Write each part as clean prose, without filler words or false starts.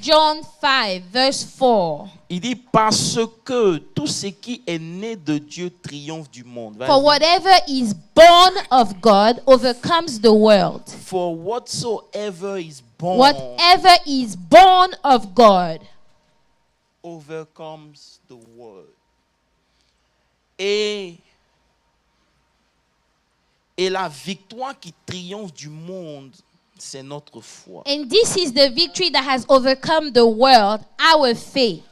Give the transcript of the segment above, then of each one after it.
John 5, verse 4. Il dit parce que tout ce qui est né de Dieu triomphe du monde. Vas-y. For whatever is born of God overcomes the world. For whatsoever is born Whatever is born of God overcomes the world. Et la victoire qui triomphe du monde, c'est notre foi. And this is the victory that has overcome the world, our faith.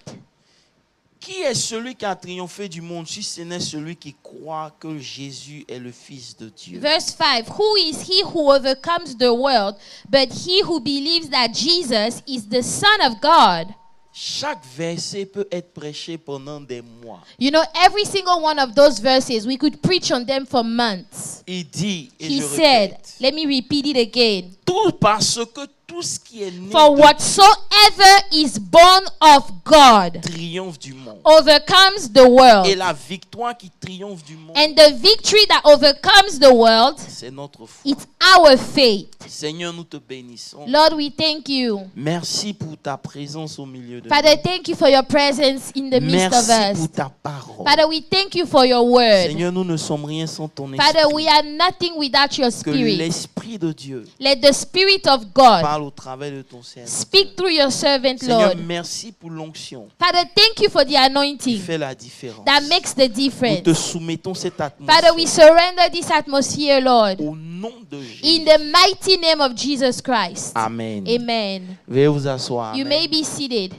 Qui est celui qui a triomphé du monde si ce n'est celui qui croit que Jésus est le Fils de Dieu? Verse 5. Who is he who overcomes the world but he who believes that Jesus is the Son of God? Chaque verset peut être prêché pendant des mois. You know, every single one of those verses, we could preach on them for months. Il dit, et He je said, répète, let me repeat it again. tout parce que tout ce qui est né For de whatsoever is born of God triomphe du monde. overcomes the Et world. la victoire qui triomphe du monde, And the victory that overcomes the world, c'est notre foi. it's our faith. Seigneur, nous te bénissons. Lord, we thank you. Merci pour ta présence au milieu de Father, nous. thank you for your presence in the midst of Merci us. pour ta parole. Father, we thank you for your word. Seigneur, nous ne sommes rien sans ton Father, we esprit. are nothing without your Que spirit. l'esprit de Dieu Let the Spirit of God parle au travers de ton serviteur. speak through your servant, Seigneur, Lord. merci pour l'onction Father, thank you for the qui anointing fait la différence. that makes the Nous difference. te soumettons cette Father, we atmosphère surrender this atmosphere, Lord, au nom de in Jésus. the mighty name of Jesus Christ. Amen. Amen. Veuillez vous asseoir. You Amen. may be seated.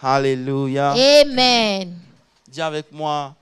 Alléluia. Amen. Dis avec moi,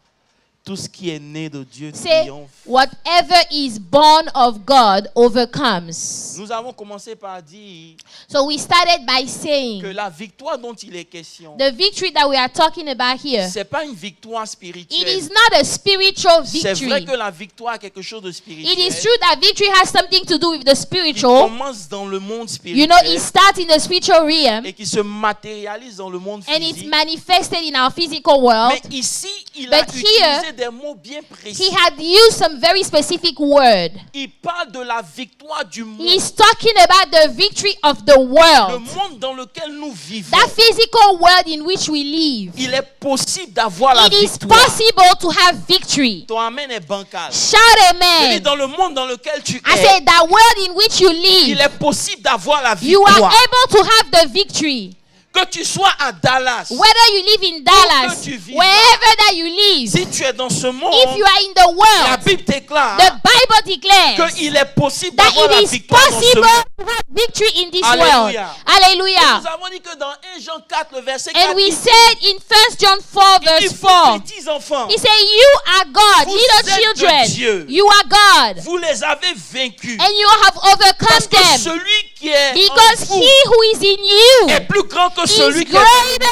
tout ce qui est né de Dieu Say, triomphe. whatever is born of God overcomes. Nous avons commencé par dire So we started by que saying la victoire dont il est question, the victory that we are talking about here, c'est pas une victoire it spirituelle. is not a spiritual C'est vrai victory. que la victoire a quelque chose de spirituel. It is true that victory has something to do with the Qui spiritual. commence dans le monde You know, spirituel it starts in the spiritual realm et qui se matérialise dans le monde and it's physique. manifested in our physical world. Mais ici, il a But utilisé here, des mots bien précis. He had used some very specific word. Il parle de la victoire du monde. He's talking about the victory of the Le world. monde dans lequel nous vivons. That physical world in which we live. Il est possible d'avoir la It is victoire. possible to have victory. Ton amen est bancal. Shout Je dis, amen. dans le monde dans lequel tu I es, said that world in which you il live, est possible d'avoir la you are victoire. able to have the victory. Que tu sois à Dallas, Whether you live in Dallas, tu vis wherever that you live, si tu es dans ce monde, if you are in the la world, Bible déclare the Bible declares qu'il est possible that d'avoir la it is victoire dans ce possible monde. to have victory in this Alléluia. world. Et Hallelujah. nous avons dit que dans 1 Jean 4, le verset 4, And we il dit, said in 1 John 4 il dit, verse vous 4, petits enfants, he said, you are God, Vous little êtes de children, Dieu. you are God, vous les avez vaincus. and you have overcome Parce que them, celui qui est because en vous he who is in you est plus grand que celui is qui est... greater.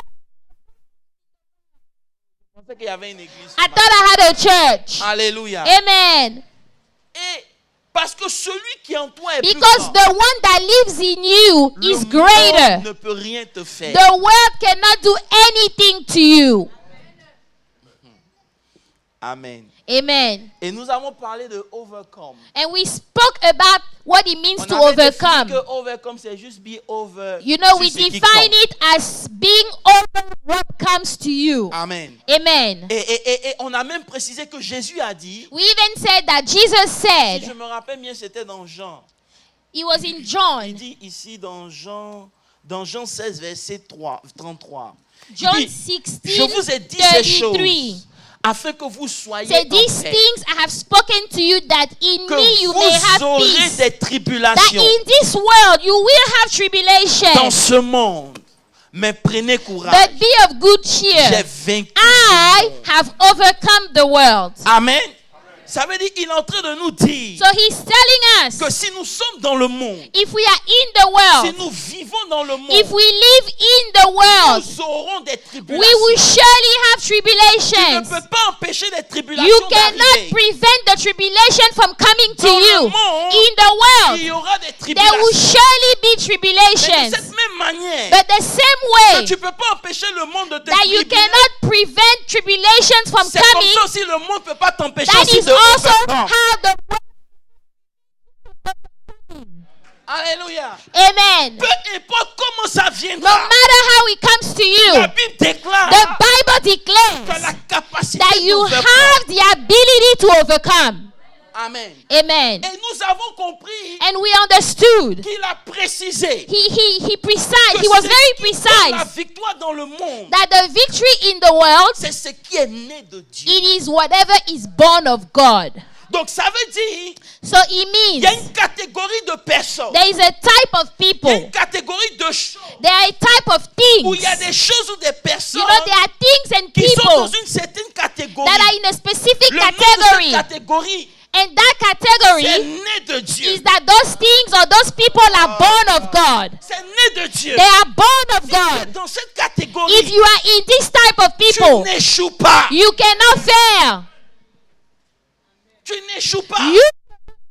Je pensais qu'il y avait une église. I thought I had a church. Alléluia. Amen. Et parce que celui qui est en toi est plus Because grand. the one that lives in you Le is monde greater. ne peut rien te faire. The world cannot do anything to you. Amen. Amen. Et nous avons parlé de overcome. And we spoke about what it means On to avait défini overcome. que overcome, c'est juste be over. You know, sur we ce qui define compte. it as being over what comes to you. Amen. Amen. Et on a même précisé que Jésus a dit, We even said that Jesus si je said, me rappelle bien, c'était dans Jean. it was in Il John, dit ici dans Jean 16, verset 33. Il John dit, 16, je vous ai dit ces 33. choses afin que vous soyez Say, en these paix, things I have spoken to you that in que me you may have vous aurez peace. des That tribulations in this world you will have dans tribulation. ce monde. Mais prenez courage. But be of good J'ai cheer. vaincu I ce monde. have overcome the world. Amen. Ça veut dire qu'il est en train de nous dire So he's telling us, que si nous sommes dans le monde, if we are in the si world, nous vivons dans le monde, if we live in the world, nous aurons des we tribulations. will surely have Tu ne tribulations. peux pas empêcher les tribulations You cannot d'arriver. prevent the tribulation from coming to Dans le you. monde, In the Il world, y aura des there will tribulations. surely be Mais de tribulations. cette même manière, But the same que way tu ne peux pas empêcher le monde de te that you tribuler, cannot prevent tribulations from c'est comme coming, ça aussi le monde ne peut pas t'empêcher that aussi is de also overcome. how the world. Alléluia. Amen. Peu importe comment ça No viendra, matter how it comes to la you, Bible déclare the Bible que declares la capacité that you d'overcome. have the ability to overcome. Amen. Amen. Et nous avons compris And we understood. qu'il a précisé He que precise. He was ce very qui donne la precise victoire dans le monde, that the victory in the world, c'est ce qui est né de Dieu. it is whatever is born of God. Donc ça veut dire So it il y a means une catégorie de personnes, there is a type of il y a people, une catégorie de choses there are a type of où il y a things. des choses ou des personnes You know, there are things and qui sont dans people une certaine catégorie. that are in a specific Le nom de category. cette catégorie, And that c'est category né de Dieu. is that those things or those people are born of God. C'est né de Dieu. They are born of Si tu es God. dans cette catégorie, If you are in this type of tu people, n'échoues pas. you cannot fail. Tu n'échoues pas. You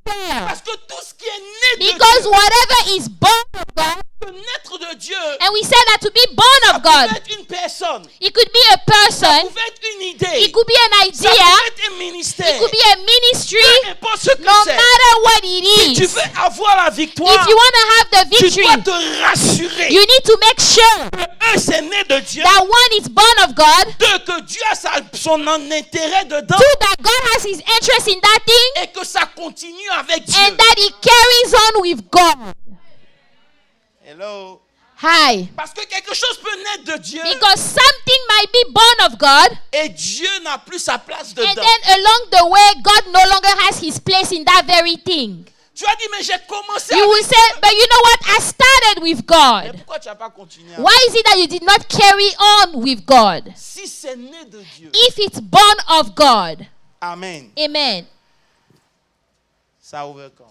fail. Parce que tout ce qui est né de Because Dieu, whatever is born of God, le naître de Dieu, and we said that to be born ça of God, pouvait être une personne, it could be a ça person, pouvait être une idée, it could be an ça idea, pouvait être un it ministère. could be a ministry, Peu importe ce que no c'est. matter what it Si tu is. veux avoir la victoire, If you want to have the tu victory, dois te rassurer you need to make sure que un, c'est né de Dieu, that one is born of God, deux, que Dieu a son intérêt dedans two, that God has his interest in that thing, et que ça continue avec Dieu. and that he carries on with God. Hello. Hi. Parce que quelque chose peut naître de Dieu Because something might be born of God, et Dieu n'a plus sa place and dedans. then along the way, God no longer has his place in that very thing. Tu as dit, mais j'ai commencé You avec will say, but you know what? I started with Mais God. pourquoi tu n'as pas continué? Why is it that you did not carry on with God? Si c'est né de Dieu. If it's born of God, Amen. amen, Ça overcome.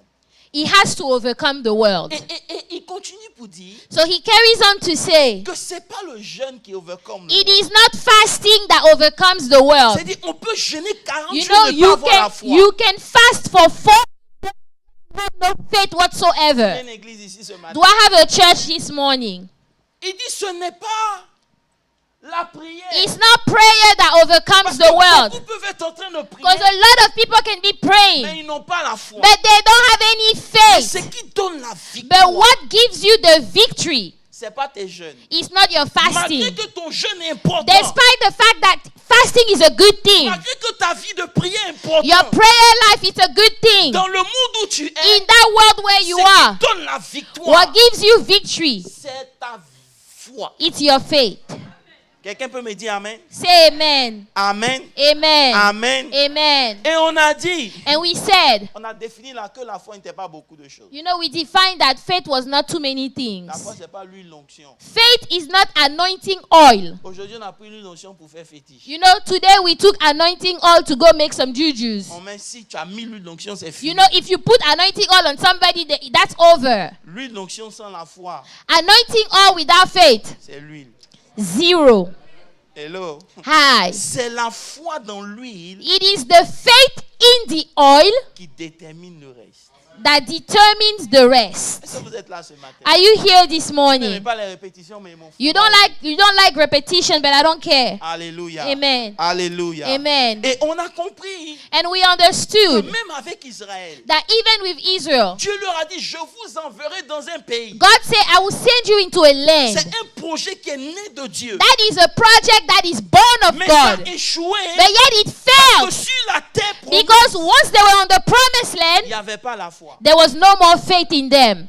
he has to overcome the world. Et il continue pour dire So he carries on to say, que c'est pas le jeûne qui overcome le it monde. is not fasting that overcomes the world. C'est-à-dire, on peut jeûner 40 You jours know, et ne pas avoir la foi. you can fast for 4 days, have no faith Il y a whatsoever. une église ici ce matin. Do I have a church this morning? Il dit, ce n'est pas la prière. It's not prayer that Parce overcomes que the world. beaucoup peuvent être en train de prier, Because a lot of people can be mais praying, ils n'ont pas la foi. but they don't have any Et ce faith. qui donne la But victoire, what gives you the victory c'est pas tes jeûnes. is not your Malgré fasting. que ton jeûne est important, Despite the fact that fasting is a good thing, malgré que ta vie de prière est importante, your prayer life is a good thing. dans le monde où tu es, In that world where you ce are, qui donne la victoire, what gives you victory, c'est ta foi. it's your faith. Quelqu'un peut me dire Amen? Say amen. Amen. Amen. Amen. Amen. Et on a dit, And we said, on a défini là que la foi n'était pas beaucoup de choses. you know, we defined that faith was not too many La things. foi, c'est pas l'huile l'onction. Faith is not anointing oil. Aujourd'hui, on a pris l'huile l'onction pour faire fétiche. You know, today we took anointing oil to go make some jujus. On met, si tu as mis l'huile l'onction, c'est fini. You know, if you put anointing oil on somebody, that's over. L'huile l'onction sans la foi, Anointing oil without faith, c'est l'huile. zero. Hello. Hi. C'est la foi dans l'huile It is the faith in the oil qui détermine le reste. that determines the rest. Est-ce que vous êtes là ce matin? Are you here this Vous n'aimez morning? pas les répétitions, mais mon You don't like repetition, but I don't care. Alléluia. Amen. Alléluia. Amen. Et on a compris And we que understood même avec Israël, that even with Israel, Dieu leur a dit, je vous enverrai dans un pays. God said, I will send you into a land. C'est un projet qui est né de Dieu. That is a project that is born of Mais ça a God. échoué But yet it que failed sur la terre promise, because once they were on the promised il land, n'y avait pas la foi. there was no more faith in them.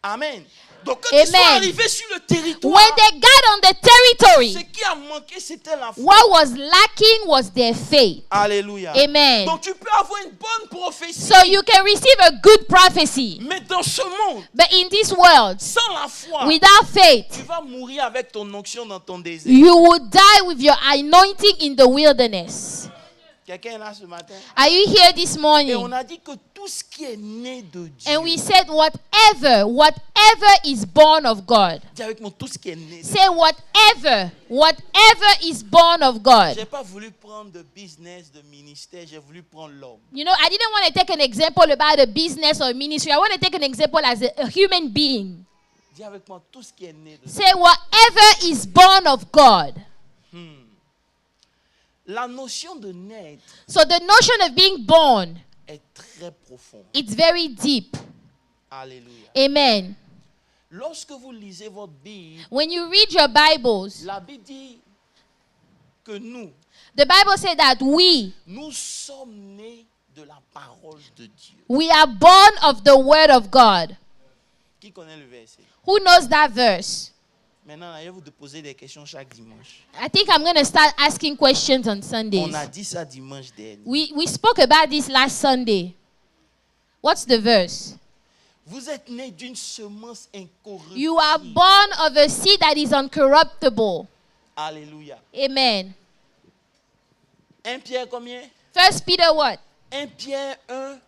Amen. Donc quand ils sont Amen. arrivés sur le territoire, When they got on the ce territory, qui a manqué, c'était la foi. what was lacking was their faith. Alléluia. Amen. Donc tu peux avoir une bonne prophétie, So you can receive a good prophecy. mais dans ce monde, But in this world, sans la foi, without faith, tu vas mourir avec ton onction dans ton désert. you will die with your anointing in the wilderness. Quelqu'un est là ce matin? Are you here this Et on morning? a dit que tout ce qui est né de Dieu, And we said, whatever is born of God. dis avec moi, tout ce qui est né de Dieu. Say whatever is born of God. J'ai pas voulu prendre de business, de ministère, j'ai voulu prendre l'homme. You know, I didn't want to take an example about a business or ministry. I want to take an example as a human being. Dis avec moi, tout ce qui est né de Dieu. Say whatever is born of God. La notion de naître So the notion of being born, est très profonde. it's very deep. Alléluia. Amen. Lorsque vous lisez votre Bible, When you read your Bibles, la Bible dit que the Bible says that nous sommes nés de la parole de Dieu. we are born of the word of God. Qui connaît le verset? Who knows that verse? Maintenant, je vais vous poser des questions chaque dimanche. I think I'm going to start asking questions on On Sundays. a dit ça dimanche dernier. We spoke about this last Sunday. What's the verse? Vous êtes nés d'une semence incorruptible. You are born of a seed that is uncorruptible. Alléluia. Amen. 1 Pierre combien? 1 Peter what? 1 Pierre 1,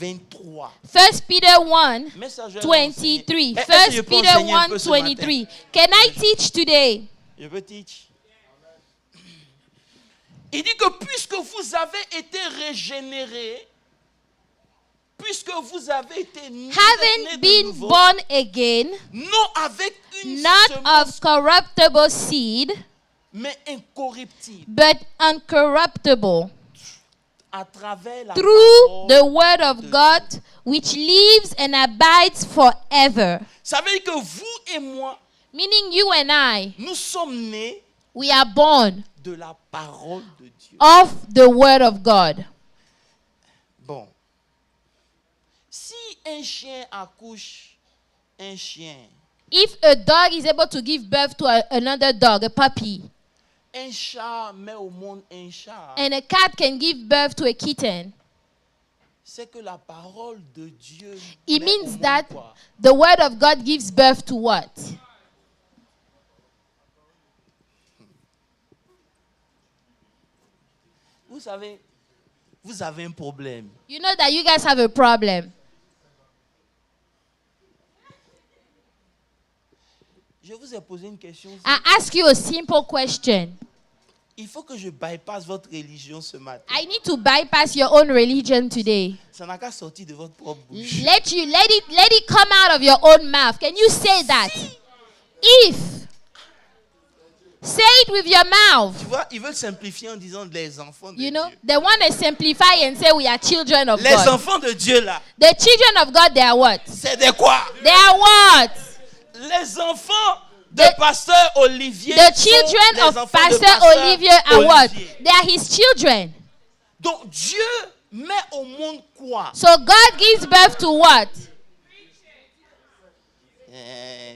23. 1 Peter 1, Mais ça, je vais 23. l'enseigner. Est-ce que je 1 peux Peter enseigner un 1, peu ce matin? 23. Can I teach today? Je peux teach. Il dit que puisque vous avez été régénérés, puisque vous avez été nés Having de been nouveau, born again, non avec une not semence, of corruptible seed, mais incorruptible, but uncorruptible, à travers la through the parole. word of God, which lives and abides forever. Ça veut dire que vous et moi, Meaning you and I, nous sommes nés we are born de la parole de Dieu. of the word of God. Bon. Si un chien accouche un chien, If a dog is able to give birth to another dog, a puppy, un chat met au monde un chat, and a cat can give birth to a kitten, c'est que la parole de Dieu it met au means monde that quoi? the word of God gives birth to what? Vous savez, vous avez un problème. You know that you guys have a problem. Je vous ai posé une question. I ask you a simple question. Il faut que je bypasse votre religion ce matin. I need to bypass your own religion today. Ça n'a qu'à sortir de votre propre bouche. Let it come out of your own mouth. Can you say that? If. Say it with your mouth. Tu vois, ils veulent simplifier en disant les enfants de You know, Dieu. they want to simplify and say we are children of Les God. enfants de Dieu là, The children of God, they are what? c'est de quoi? They are what? Les enfants de The- pasteur Olivier. The sont children les of enfants de Pastor Olivier are what? Olivier. They are his children. Donc Dieu met au monde quoi? So God gives birth to what?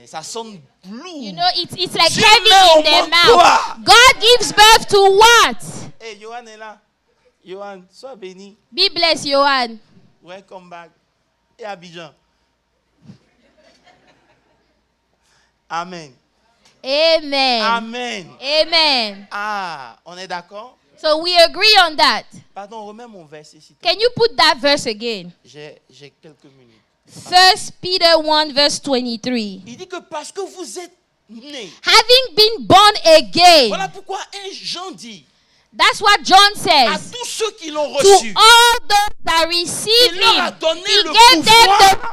Ça sonne lourd. You know, it's like Dieu heavy met in au their monde mouth. quoi? God gives birth to what? Hey, Johan est là. Johan, sois béni. Be blessed, Johan. Welcome back. Et Abidjan. Amen. Amen. Amen. Amen. Ah, on est d'accord? So we agree on that. Pardon, remets mon verset ici. Can you put that verse again? J'ai quelques minutes. 1 Peter 1 verse 23. Il dit que parce que vous êtes nés. Having been born again. Voilà pourquoi un Jean dit That's what John à says. tous ceux qui l'ont To reçu, all those that receive il leur a him, donné he le gave them pouvoir.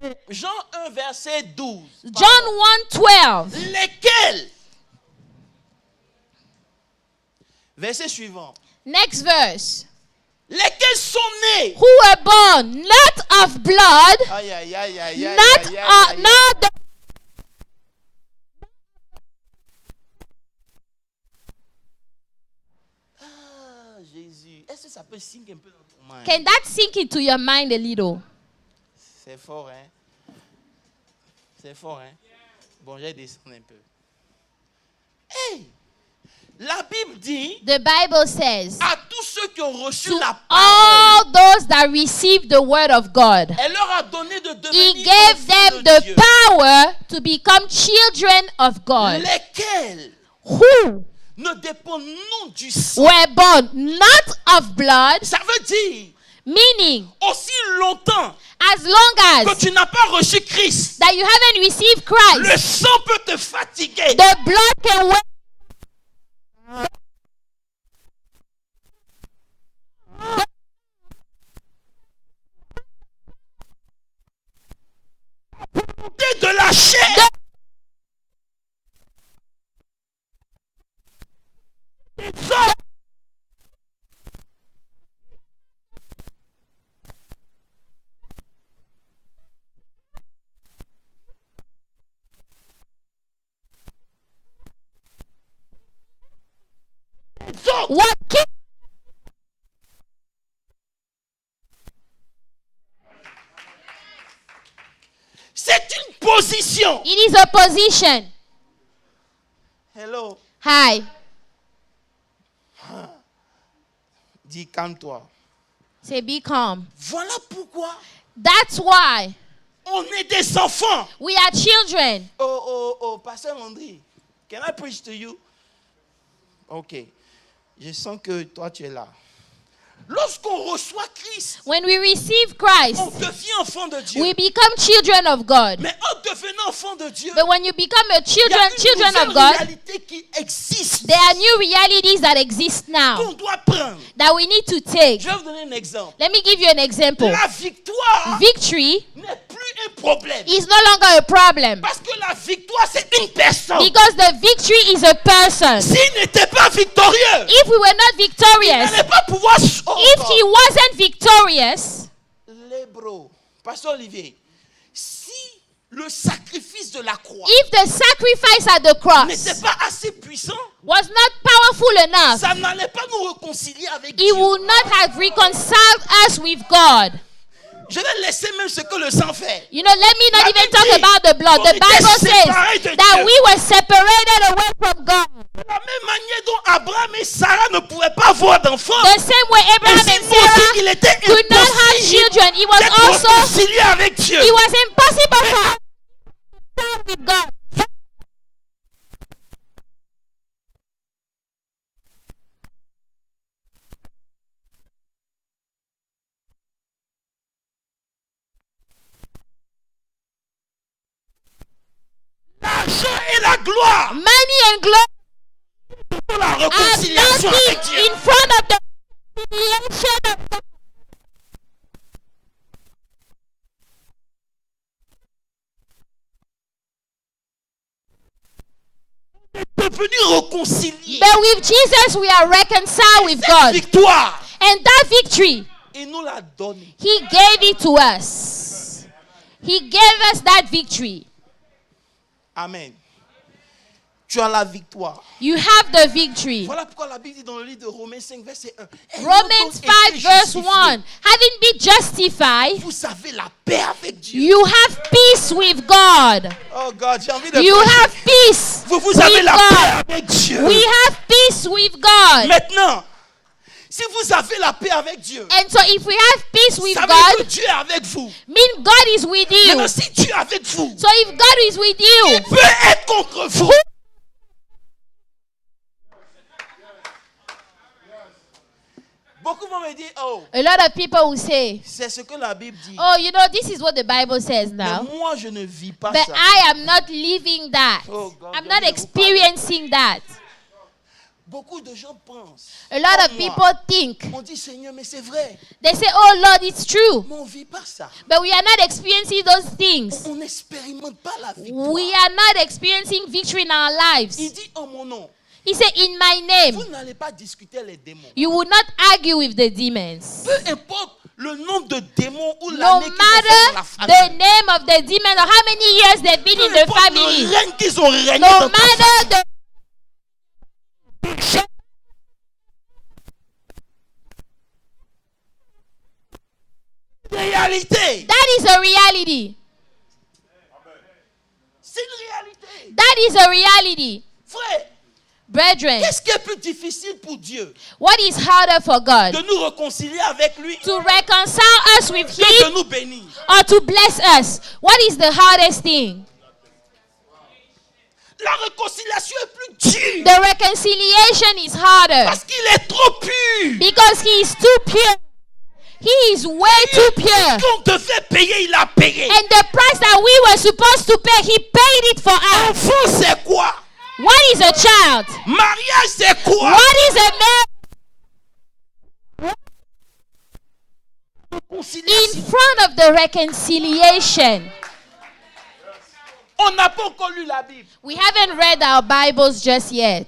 the Jean 1, verset 12. John 1:12. Lesquels? Verset suivant. Next verse. Lesquels sont nés? Who were born not of blood, Aïe, aïe, aïe, aïe, aïe, not aïe, aïe, aïe. not the Ah, Jésus. Est-ce que ça peut sink un peu dans ton mind? Can that sink into your mind a little? C'est fort, hein? C'est fort, hein? Bon, j'ai descendu un peu. Hey! La Bible dit The Bible says, à tous ceux qui ont reçu to la all parole, those that receive the word of God, elle leur a donné de he devenir gave enfants them de the Dieu. power to become children of God, Lesquels who ne dépendent non du sang. were born not of blood, Ça veut dire, meaning aussi longtemps as long que as tu n'as pas reçu Christ, that you haven't received le Christ, sang peut te fatiguer. the blood can wear De la chair. bloque. What keeps C'est une position. it is a position. Hello. Hi. Dis calme-toi. Say be calm. Voilà pourquoi That's why on est des enfants. we are children. Oh, Pasteur André, can I preach to you? Ok. Je sens que toi tu es là. Lorsqu'on reçoit Christ, When we receive on Christ, devient enfant de Dieu. we become children of God. Mais en devenant enfant de Dieu, But when you become a il y a une children of nouvelle God, réalité qui existe, there are new realities that exist now qu'on doit prendre. that we need to take. Je vais vous donner un exemple. Let me give you an example. La victoire Victory n'est plus un problème. is no longer a problem Parce que la victoire, c'est une personne. because the victory is a person. S'il n'était pas victorieux, If we were not il victorious, n'allait pas pouvoir... if he wasn't victorious, Les bros, Pasteur Olivier, si le sacrifice de la croix if the sacrifice at the n'était cross pas assez puissant, was not powerful enough, ça n'allait pas nous réconcilier avec he Dieu. would not have reconciled us with God. Je vais laisser même ce que le sang fait. You know, let me not La even Bible talk dit, about the blood. on The était Bible séparés de says that Dieu. we were separated away from God. De la même manière dont Abraham et Sarah ne pouvaient pas avoir d'enfants, The same way Abraham ainsi and aussi, il Sarah était could not have impossible children. It was d'être also, réconcilié avec Dieu. it was impossible for us to stand with God. L'argent et la gloire Money and glory pour la are réconciliation avec nothing Dieu. in front of the reconciliation of God. Devenu réconcilié. But with Jesus, we are reconciled with Cette God. victoire, And that victory, il nous l'a donné. He gave it to us. He gave us that victory. Amen. Tu as la victoire. You have the victory. Voilà pourquoi la Bible dit dans le livre de Romains 5, verset 1. Romans 5 verse 1. Having been justified, Vous avez la paix avec Dieu. you have peace with God. Oh God, j'ai envie de You prêcher. have peace Vous avez with la God. paix avec Dieu. We have peace with God. Maintenant, si vous avez la paix avec Dieu, And so if we have peace with ça veut dire que God, Dieu est avec vous. mean God is with you. Maintenant, si Dieu est avec vous, So if God is with you, il peut être contre vous. Beaucoup vont me dire, oh, a lot of people will say, c'est ce que la Bible dit. oh, you know, this is what the Bible says Mais now. moi, je ne vis pas But ça. I am not living that. Oh, God, I'm j'ai not envie de vous experiencing that. Beaucoup de gens pensent. A lot of comme people moi. think, On dit, Seigneur, mais c'est vrai. they say, oh Lord, it's true. Mais on ne vit pas ça. But we are not experiencing those things. On n'expérimente pas la victoire. We are not experiencing victory in our Il lives. dit en mon nom. He said, in my Vous name, n'allez pas discuter les démons. you will not argue with the demons. Peu importe le nombre de démons ou No l'année qu'ils ont fait dans la matter famille. the name of the demon or how many years they've been in Peu the importe family. le règne qu'ils ont régné No dans ta matter the réalité. that is a reality. C'est une réalité. That is a reality. Frère, Brethren, qu'est-ce qui est plus difficile pour Dieu? what is harder for God? De nous réconcilier avec lui, To reconcile us with que Him de nous bénir. or to bless us? What is the hardest thing? La réconciliation est plus dure. The reconciliation is harder Parce qu'il est trop pur. because He is too pure. He is way too pure. Qu'on devait payer, il a payé. And the price that we were supposed to pay, He paid it for us. Enfant, c'est quoi? What is a child? Mariage, c'est quoi? What is a man? In Réconciliation. front of the reconciliation. On n'a pas encore lu la Bible. We haven't read our Bibles just yet.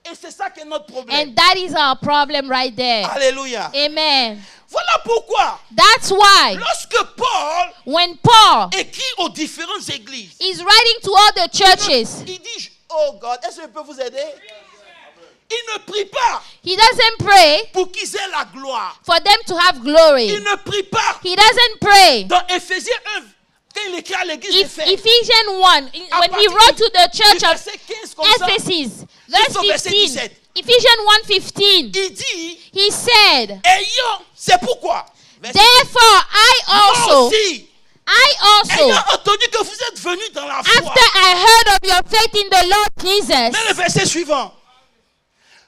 Et c'est ça qui est notre problème. And that is our problem right there. Alléluia. Amen. Voilà pourquoi, That's why lorsque Paul when Paul écrit aux différentes églises, is writing to all the churches, il dit, oh God, est-ce que je peux vous aider? Il ne prie pas He doesn't pray pour qu'ils aient la gloire. for them to have glory. Il ne prie pas. He doesn't pray. Dans Éphésiens 1, quand il écrit à l'église d'Éphèse, Ephesians 1, à when he partir wrote to the church du of verset 15 comme ça, Ephesus, verse jusqu'au verset 15, 17. Ephesians 1:15, il dit, he said, c'est pourquoi. Verset therefore Moi aussi, I ayant also, entendu que vous êtes venus dans la foi. after I heard of your faith in the Lord Jesus, Mais le verset suivant.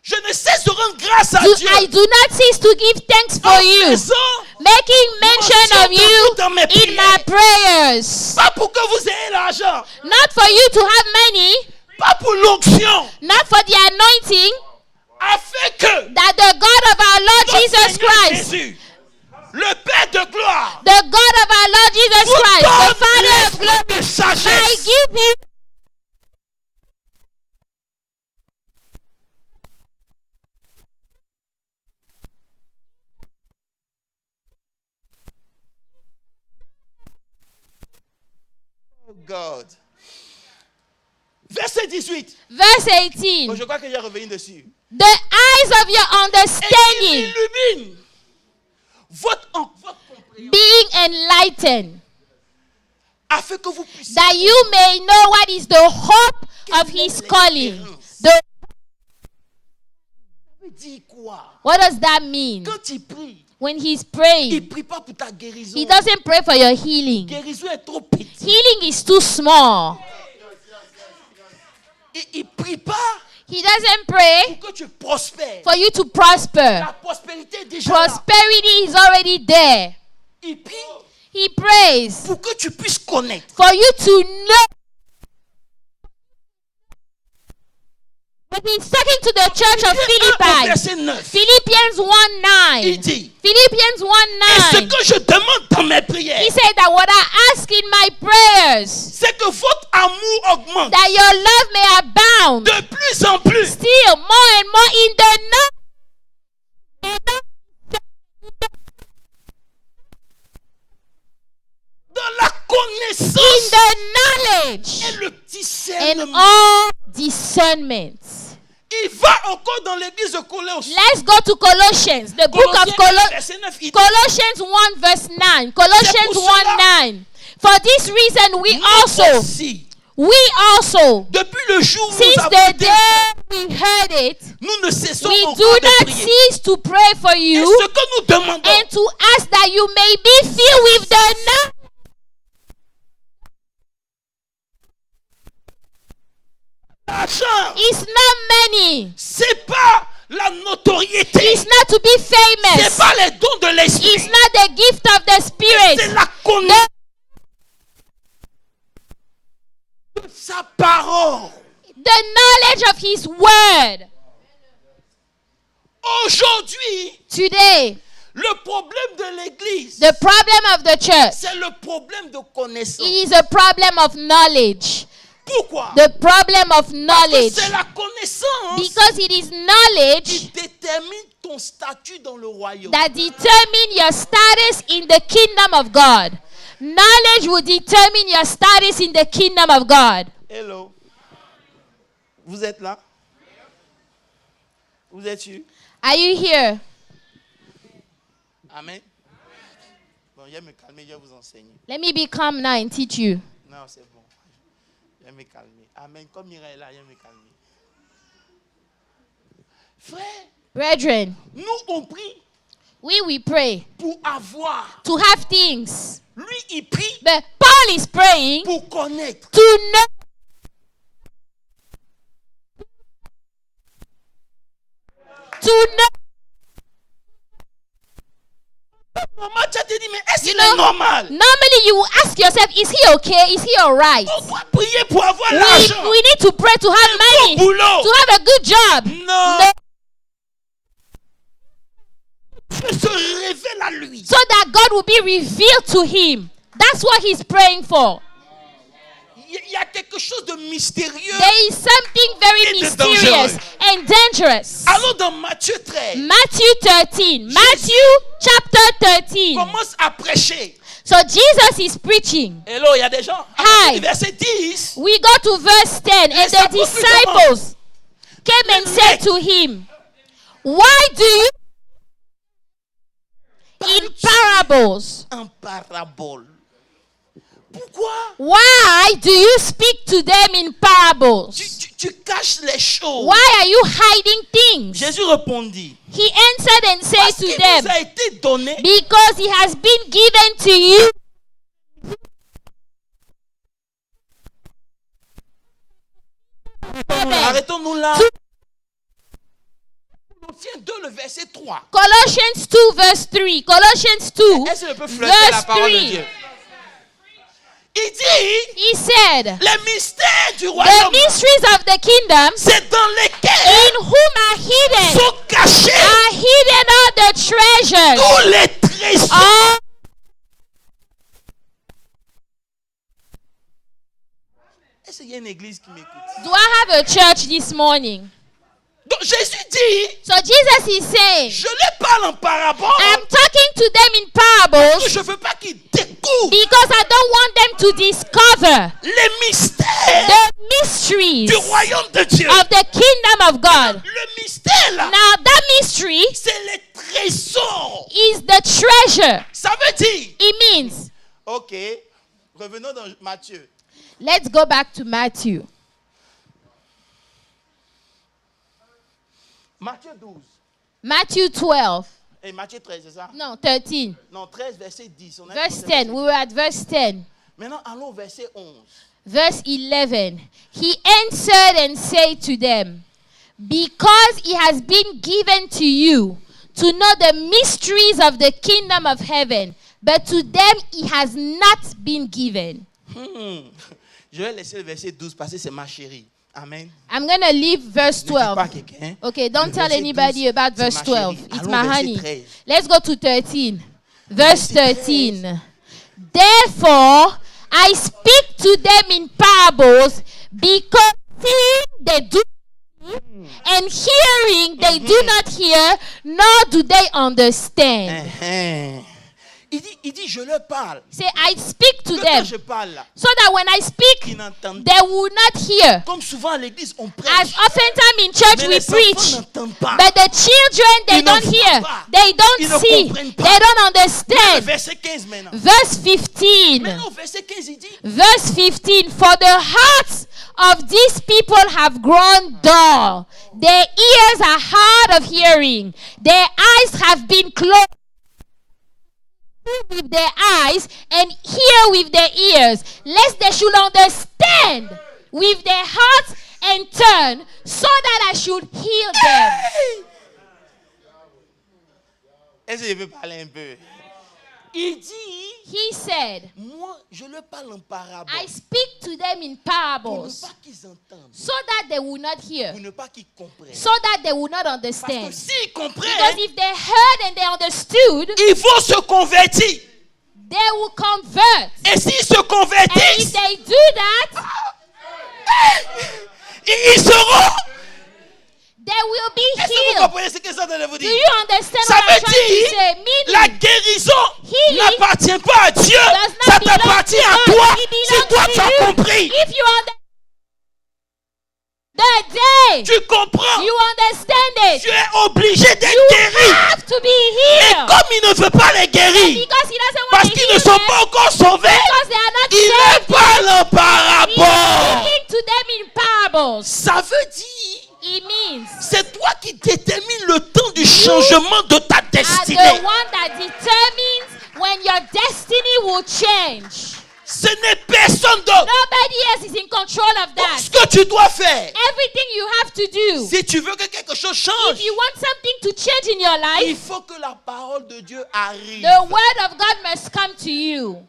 Je ne cesse de rendre grâce à Dieu. I do not cease to give thanks for en you, faisant, making mention of you dans mes in my prayers. pas pour que vous ayez l'argent, Not for you to have money, pas pour l'onction, not for the anointing, afin que that the God of our Lord notre Jesus Seigneur Christ, Jésus, le Père de gloire, the God of our Lord Jesus vous Christ, the donne Father of l'esprit glory, de might sagesse. give him Oh God. Verset 18. verse 18. Bon, je crois que j'ai revenu dessus. The eyes of your Et il understanding illumine votre compréhension being enlightened, afin que vous puissiez that you may know what is the hope of his calling. The, dire quoi? what does that mean? Quand il prie, When he's il praying, ne prie pas pour ta guérison. he doesn't pray for your healing. Guérison est trop petite. Healing is too small. Il ne prie pas He doesn't pray pour que tu prospères. for you to prosper. La prospérité est déjà là. Prosperity is already there. Il prie He prays pour que tu puisses connaître. for you to know. But he's talking to the church of Philippi. Verset 9. Philippians 1:9. Il dit, Philippians et ce 1:9. que je demande dans mes prières, He said that what I ask in my prayers, c'est que votre amour augmente that your love may abound de plus en plus still more and more in the dans la connaissance in the knowledge et le and discernement. all discernment. Il va encore dans l'église de Colosse. Let's go to Colossians, the book of Verset 9, il dit, Colossians 1 verse 9. Colossians pour 1:9. For this reason we nous aussi, also, depuis le jour où since nous avons the été, day we heard it, nous ne cessons we encore do de not prier. cease to pray for Et you ce que nous demandons, and to ask that you may be filled with the knowledge. l'argent, It's not money. c'est pas la notoriété, It's not to be c'est famous. pas les dons de It's l'esprit, not the gift of the c'est Spirit. la connaissance de sa parole. The knowledge of His Word. Aujourd'hui, Today, le problème de l'église, the problem of the church, c'est le problème de connaissance. it is a problem of knowledge. Pourquoi? The problem of Parce que knowledge. c'est la connaissance Because it is qui knowledge détermine ton statut dans le royaume. that determine your status in the kingdom of God. Knowledge will determine your status in the kingdom of God. Hello. Vous êtes là? Vous êtes sûr? Are you here? Amen. Bon, je vais me calmer, je vais vous enseigner. Let me be calm now and teach you. Non, c'est bon. Je vais me calmer. Amen. Comme Mira est là, je vais me calmer. Frère, Brethren, nous on prie we pray pour avoir. to have things. Lui, il prie But Paul is praying pour connaître. to know. To know. Maman, tu as dit, mais est-ce qu'il You know, est normal? Normally you will ask yourself, is he okay? Is he alright? On doit prier pour avoir l'argent. We need to pray to have money, Bon boulot. to have a good job. Non. No. Dieu se révèle à lui. So that God will be revealed to him. That's what he's praying for. Il y a quelque chose de mystérieux. There is something very Et de mysterious dangereux. and dangerous. Allons dans Matthieu 13. Matthew 13. Matthew chapter 13. Commence à prêcher. So Jesus is preaching. Hello, il y a des gens. Hi. Verset 10. We go to verse 10. And the apôtres disciples, came and said to him, why do you in parables? En parabole. Pourquoi? Why do you speak to them in parables? Tu caches les choses. Why are you hiding things? Jésus répondit. He answered and said Parce to qu'il them, vous a été donné. because it has been given to you. Arrêtons-nous là. Colossiens 2, le verset 3. Colossians 2 verse 3. Colossians 2 Est-ce que je peux flirter la verse parole de 3. Dieu? Il dit, He said, les mystères du the royaume, mysteries of the kingdom c'est dans lesquels in whom are hidden sont cachés all the treasures. tous les trésors. All Est-ce qu'il y a une église qui m'écoute? Do I have a church this morning? Donc Jésus dit, So Jesus is saying, je les parle en parabole. I'm talking to them in Que parables je ne veux pas qu'ils découvrent because I don't want them to discover les mystères the mysteries du royaume de Dieu. of the kingdom of God. Le mystère là, Now that mystery c'est les trésors. is the treasure. Ça veut dire, It means, ok, revenons dans Matthieu. let's go back to Matthew. Matthieu 12 Matthew 12. et Matthieu 13, c'est ça? No, 13. Non, 13, verset 10. On a Verse commencé 10. We were at verse 10. Maintenant, allons au verset 11. Verse 11. He answered and said to them, because it has been given to you to know the mysteries of the kingdom of heaven, but to them it has not been given. Je vais laisser le verset 12 passer, c'est ma chérie. Amen. I'm going to leave verse Ne dis pas 12. à quelqu'un. Okay, don't Le tell verset anybody 12, about c'est verse ma 12. chérie. It's Allons my au verset honey. 13. Let's go to 13. Verse Verset 13. Therefore, I speak to them in parables because seeing they do and hearing they do not hear, nor do they understand. Il dit, je leur parle. Say, I speak to Que them quand je parle là, so that when I speak, ils n'entendent they will not hear. Comme souvent à l'église, on As prêche. oftentimes in church Mais we les preach, enfants n'entendent pas. but the children they Ils n'en don't voient hear, pas. they Ils don't ne see, comprennent pas. they don't Le understand. verset 15 maintenant. Verse 15. Maintenant au verset 15, il dit, Verse 15. For the hearts of these people have grown dull. Their ears are hard of hearing. Their eyes have been closed with their eyes and hear with their ears, lest they should understand with their hearts and turn, so that I should heal them. est-ce que je peux parler un peu? Il dit, He said, moi je leur parle en parabole. I speak to them in Pour ne parables, pas qu'ils entendent. so that they will not hear, Pour ne pas qu'ils comprennent. so that they will not Parce que understand. s'ils Because comprennent, if they heard and they understood, ils vont se convertir. they will convert. Et s'ils se And if convertissent, they do that, ils seront. they will be Est-ce que vous healed. comprenez ce que ça de vous Do dire? you understand Ça what I'm veut trying to dire, say? la Meaning, guérison healing n'appartient pas à Dieu. does not Ça belong t'appartient to à God. toi. It Si belongs toi to tu as you. compris, if you understand the day tu comprends, you understand it, tu es obligé d'être you guéri. have to be Et healed. comme il ne veut pas les guérir, Because he doesn't want parce to qu'ils ne heal sont them, pas encore sauvés, because they are not il saved, les parle en he parabole. is speaking to them in parables. Ça veut dire, It means c'est toi qui détermines le temps du changement de ta are destinée. the one that determines when your destiny will change. Ce n'est personne d'autre. Nobody else is in control of Donc, that. ce que tu dois faire, Everything you have to do, si tu veux que quelque chose change, if you want something to change in your il life, faut que la parole de Dieu arrive. the word of God must come to you.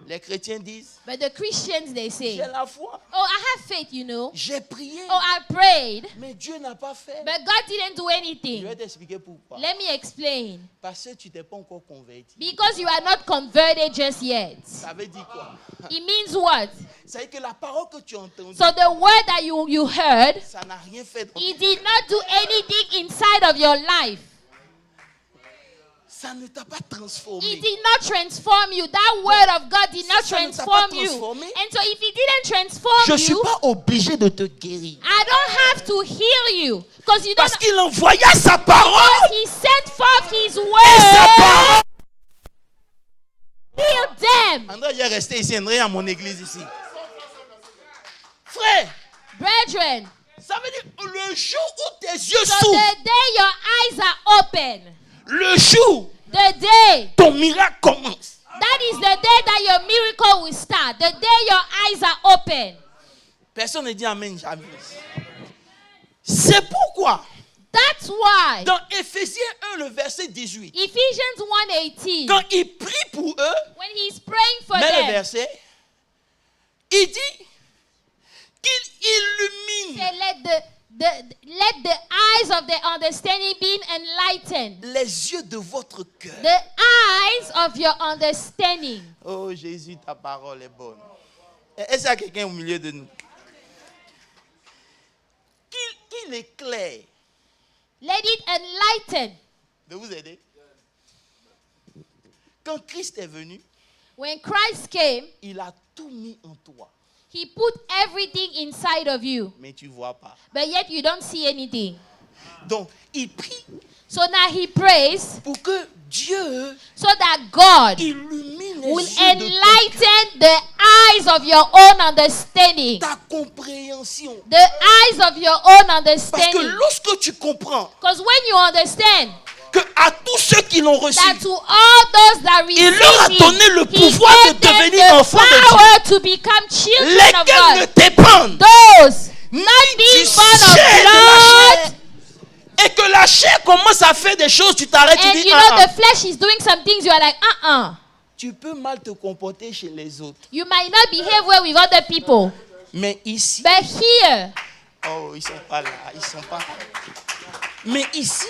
Les chrétiens disent, But the Christians, they say, j'ai la foi, oh, I have faith, you know. j'ai prié, Oh, I prayed, mais Dieu n'a pas fait. but God didn't do Je anything. vais t'expliquer pourquoi. Let me explain. Parce que tu t'es pas encore converti. Because you are not converted just yet. Ça veut dire quoi? It means what? Ça veut dire que la parole que tu as entendue, So the word that you heard, ça n'a rien fait. it did not do anything inside of your life. Ça ne t'a pas It transformé. did not transform you. That word of God did not Ça ne t'a transform pas you. transformé. And so if it didn't transform Je ne suis you, pas obligé de te guérir. I don't have to heal you. Because you don't. Parce qu'il envoya sa parole. He sent forth his Et sa word. parole. Heal them. André, j'ai resté ici, André, à mon église ici. Frère, Brethren, ça veut dire le jour où tes yeux so s'ouvrent, the day your eyes are open, le jour the day, ton miracle commence. that is the day that your miracle will start. The day your eyes are open. Personne ne dit amen jamais. C'est pourquoi, That's why dans Éphésiens 1, le verset 18, Ephesians 1:18, quand il prie pour eux, when he's praying for mais le them, verset, il dit qu'il illumine say, let the eyes of the understanding be enlightened. les yeux de votre cœur. The eyes of your understanding. Oh Jésus, ta parole est bonne. Est-ce qu'il y a quelqu'un au milieu de nous? Qu'il éclaire. Let it enlighten. De vous aider. Quand Christ est venu, When Christ came, il a tout mis en toi. he put everything inside of you, Mais tu ne vois pas. but yet you don't see anything. Donc, il prie So now he prays pour que Dieu so that God illumine les will yeux de enlighten the eyes of your own understanding. ta compréhension. The eyes of your own Parce que understanding. lorsque tu comprends Because when you understand que à tous ceux qui l'ont reçu, that to all those that il leur a receive donné le him, he pouvoir de gave them devenir the enfants de power to become children of lesquels ne God. dépendent Those ni not being du born of chair de la blood. chair. Et que la chair commence à faire des choses, tu t'arrêtes, tu And dis you know the flesh is doing some things, you are like, tu peux mal te comporter chez les autres. You might not behave well with other people. Mais ici, But here, oh, ils sont pas là, ils sont pas. Mais ici,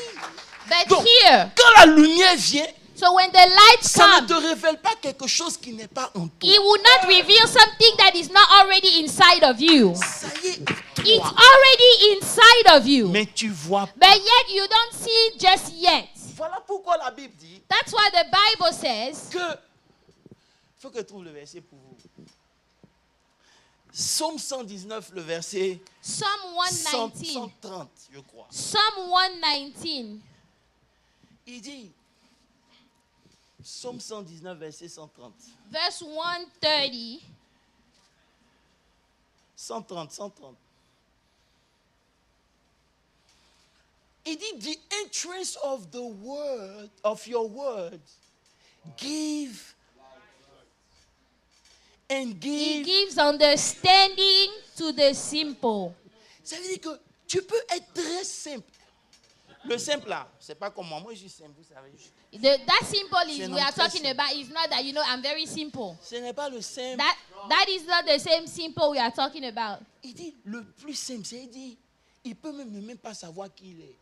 but donc, here. quand la lumière vient, So when the light ça ne te comes, révèle pas quelque chose qui n'est pas en toi. it will not reveal something that is not already inside of you. Ça y est, It's toi. already inside of you. Mais tu vois pas. But yet you don't see it just yet. Voilà pourquoi la Bible dit That's why the Bible says, que, il faut que je trouve le verset pour vous. Psaume 119, le verset Psalm 119. 130, je crois. Psalm 119. Il dit, Psaume 119, verset 130. Verse 130. 130. Il dit, the entrance of the word, of your word, give and He give. gives understanding to the simple. Ça veut dire que tu peux être très simple. Le simple là, c'est pas comme moi. Moi, je suis simple, vous savez. That simple is C'est we are non très talking simple. about. It's not that, I'm very simple. Ce n'est pas le simple. That is not the same simple we are talking about. Il dit, le plus simple, c'est, il dit, il peut même pas savoir qui il est.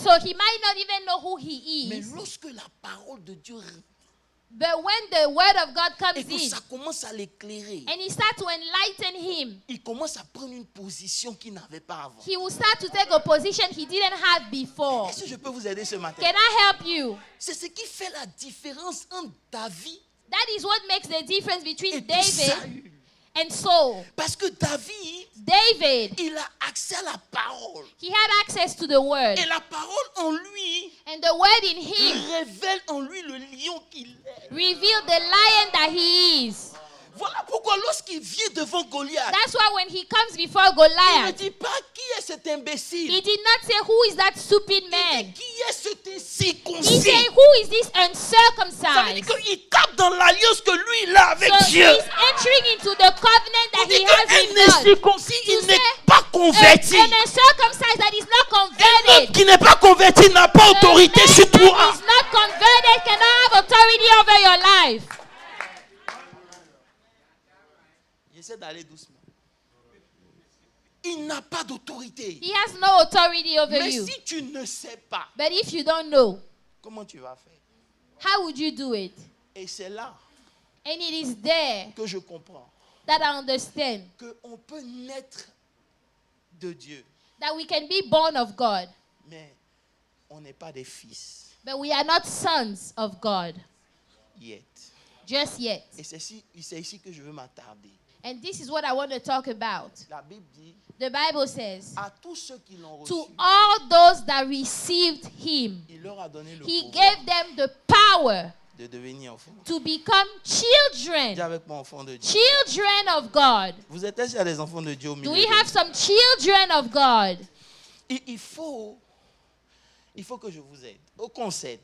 So he might not even know who he Mais is. lorsque la parole de Dieu But when the word of God et comes que in ça commence à l'éclairer, and he starts to enlighten him, il commence à prendre une position qu'il n'avait pas avant. he will start to take a position he didn't have before. Est-ce que je peux vous aider ce matin? Can I help you? C'est ce qui fait la différence entre David That is what makes the difference et between puis David Saül. and Saul. Parce que David, David, il a accès à la parole. he had access to the word. Et la parole en lui And the word in him révèle en lui le lion qu'il est. revealed the lion that he is. Voilà pourquoi lorsqu'il vient devant Goliath, That's why when he comes before il ne Goliath, dit pas qui est cet imbécile. he did not say, who is that stupid Il man? dit qui est cet He incirconcis. said, who is this Ça veut uncircumcised? dire qu'il tape dans l'alliance que lui il a avec So Dieu. he's entering into the covenant On that dit he has qu'un with God. incirconcis, To il n'est say, pas converti. An uncircumcised that is not Un homme converted. qui n'est pas converti n'a pas A autorité man sur that toi. is not converted cannot have authority over your life. J'essaie d'aller doucement. Il n'a pas d'autorité. He has no authority over Mais you. si tu ne sais pas, But if you don't know, comment tu vas faire? how would you do it? Et c'est là And it is there que je comprends that I understand qu'on peut naître de Dieu, that we can be born of God, mais on n'est pas des fils. But we are not sons of God Yet. just yet. Et c'est ici que je veux m'attarder. And this is what I want to talk about. La Bible dit, The Bible says, à tous ceux qui l'ont reçu, to all those that received him, il leur a donné le he pouvoir gave them the power de devenir enfants. to become Dis children, avec moi, enfants de Dieu. children of God. Vous êtes s'il y a des enfants de Dieu au milieu Do we de have nous? some children of God? Il faut que je vous aide. Au concert.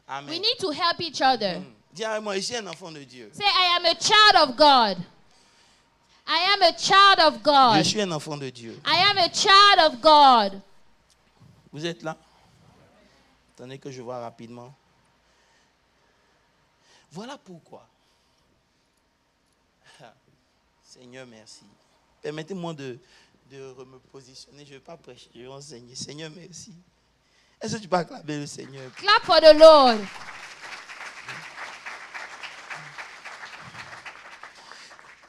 Amen. We need to help each other. Dis avec moi, je suis un enfant de Dieu. Say, I am a child of God. I am a child of Je God. suis un enfant de Dieu. I am a child of God. Vous êtes là? Attendez que je vois rapidement. Voilà pourquoi. Seigneur, merci. Permettez-moi de me positionner. Je ne vais pas prêcher, je vais enseigner. Seigneur, merci. Est-ce que tu peux acclamer le Seigneur? Clap for the Lord.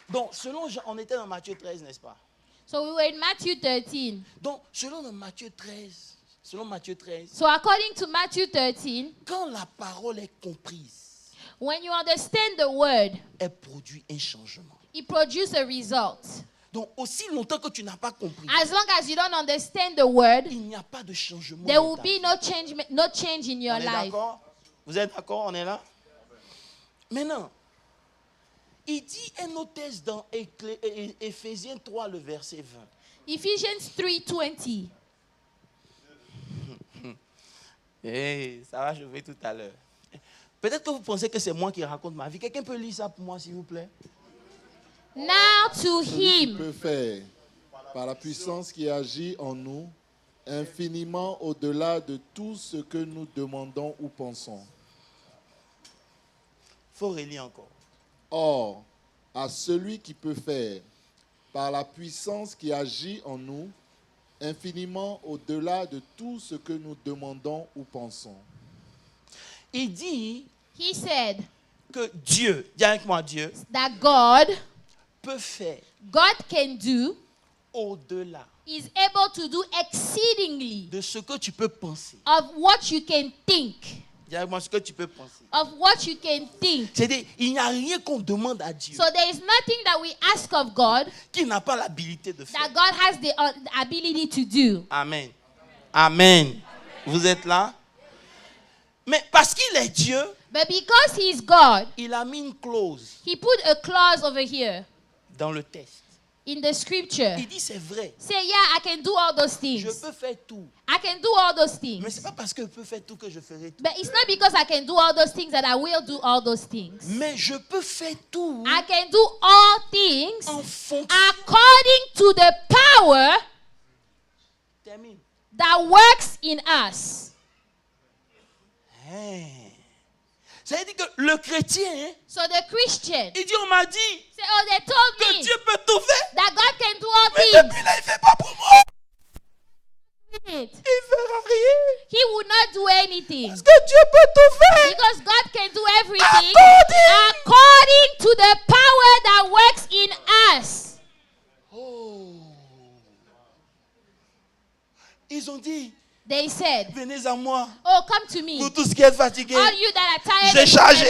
Donc, selon Jean, on était dans Matthieu 13, n'est-ce pas? So we were in Matthew 13. Donc, selon Matthieu 13, So according to Matthew 13, quand la parole est comprise, when you understand the word, elle produit un changement. it produces a result. Donc, aussi longtemps que tu n'as pas compris, As long as you don't understand the word, il n'y a pas de changement. there dans will ta be vie. no change in your On est life. d'accord? Vous êtes d'accord? On est là? Maintenant, il dit un autre texte dans Éphésiens 3, le verset 20. Ephesians 3:20. Hey, ça va chauffer tout à l'heure. Peut-être que vous pensez que c'est moi qui raconte ma vie. Quelqu'un peut lire ça pour moi, s'il vous plaît? Now to Celui qui him peut faire, par la puissance qui agit en nous, infiniment au-delà de tout ce que nous demandons ou pensons. Il faut relire encore. Or, à celui qui peut faire, par la puissance qui agit en nous, infiniment au-delà de tout ce que nous demandons ou pensons. Il dit he said que Dieu, dis avec moi Dieu, that God peut faire can do, au-delà is able to do exceedingly de ce que tu peux penser. of what you can think. Dis avec moi ce que tu peux penser. Of what you can think. C'est-à-dire, il n'y a rien qu'on demande à Dieu So there is nothing that we ask of God qui n'a pas l'habilité de that faire. God has the ability to do. Amen. Amen. Vous êtes là? Mais parce qu'il est Dieu, But because he is God, il a mis une clause he put a clause over here dans le texte. in the scripture. Il dit c'est vrai. Say, yeah, I can do all those Je things. peux faire tout. I can do all those Mais things. ce n'est pas parce que je peux faire tout que je ferai tout. But it's not because I can do all those things that I will do all those things. Mais je peux faire tout I can do all things en fonction. according to the power Termine. that works in us. Ça veut dire que le chrétien, hein, So the Christian, il dit on m'a dit say, oh, they told que me Dieu peut tout faire. that God can do all Mais things. depuis là, il ne fait pas pour moi. Il ne fera rien. He will not do anything. Parce que Dieu peut tout faire. Because God can do everything According- according to the power that works in us. Oh. Ils ont dit, They said, venez à moi, oh, come to me. vous tous qui êtes fatigués. All you that are tired J'ai and chargé.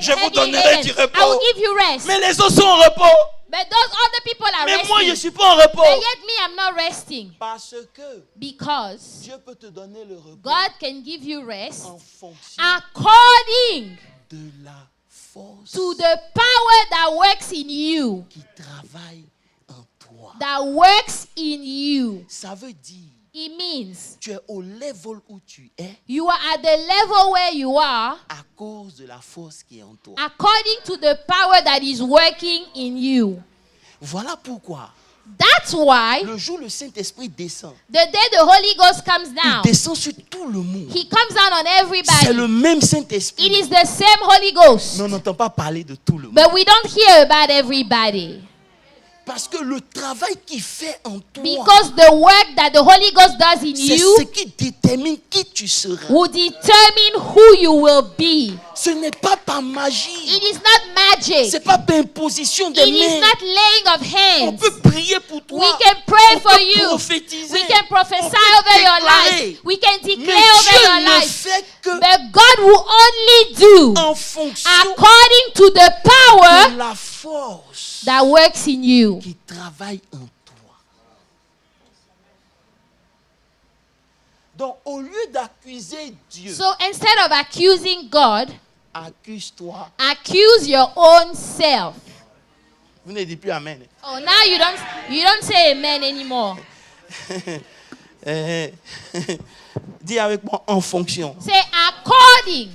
Je vous donnerai heavy-laden, du repos. I will give you rest. Mais les autres sont en repos. But those other people are Mais moi, je ne resting. suis pas en repos. But yet me, I'm not resting. Parce que Because Dieu peut te donner le repos God can give you rest en fonction according de la force to the power that works in you. qui travaille en toi. That works in you. Ça veut dire, It means tu es au level où tu es you are at the level where you are à cause de la force qui est en toi. according to the power that is working in you. Voilà pourquoi, That's why le jour où le Saint-Esprit descend, the day the Holy Ghost comes il down, descend sur tout le monde. he comes down on C'est everybody. le même It Saint-Esprit. is the same Holy Ghost. Mais on n'entend pas parler de tout le monde. But we don't hear about everybody. Parce que le travail qu'il fait en toi, Because the work that the Holy Ghost does in c'est you ce qui détermine qui tu seras. will determine who you will be. Ce n'est pas par magie. It is not magic. C'est pas par imposition des It is mains. not laying of On hands. peut prier pour toi. We can pray On for peut you. prophétiser. We can prophesy On peut over your déclarer. life. We can Mais declare over Dieu your ne life. fait que But God will only do en fonction according to the de power la force that works in you. qui travaille en toi. Donc, au lieu d'accuser Dieu, So instead of accusing God, accuse-toi. accuse your own self. Vous ne dites plus Amen. Oh, now you don't say amen anymore. Dis avec moi en fonction. Say according,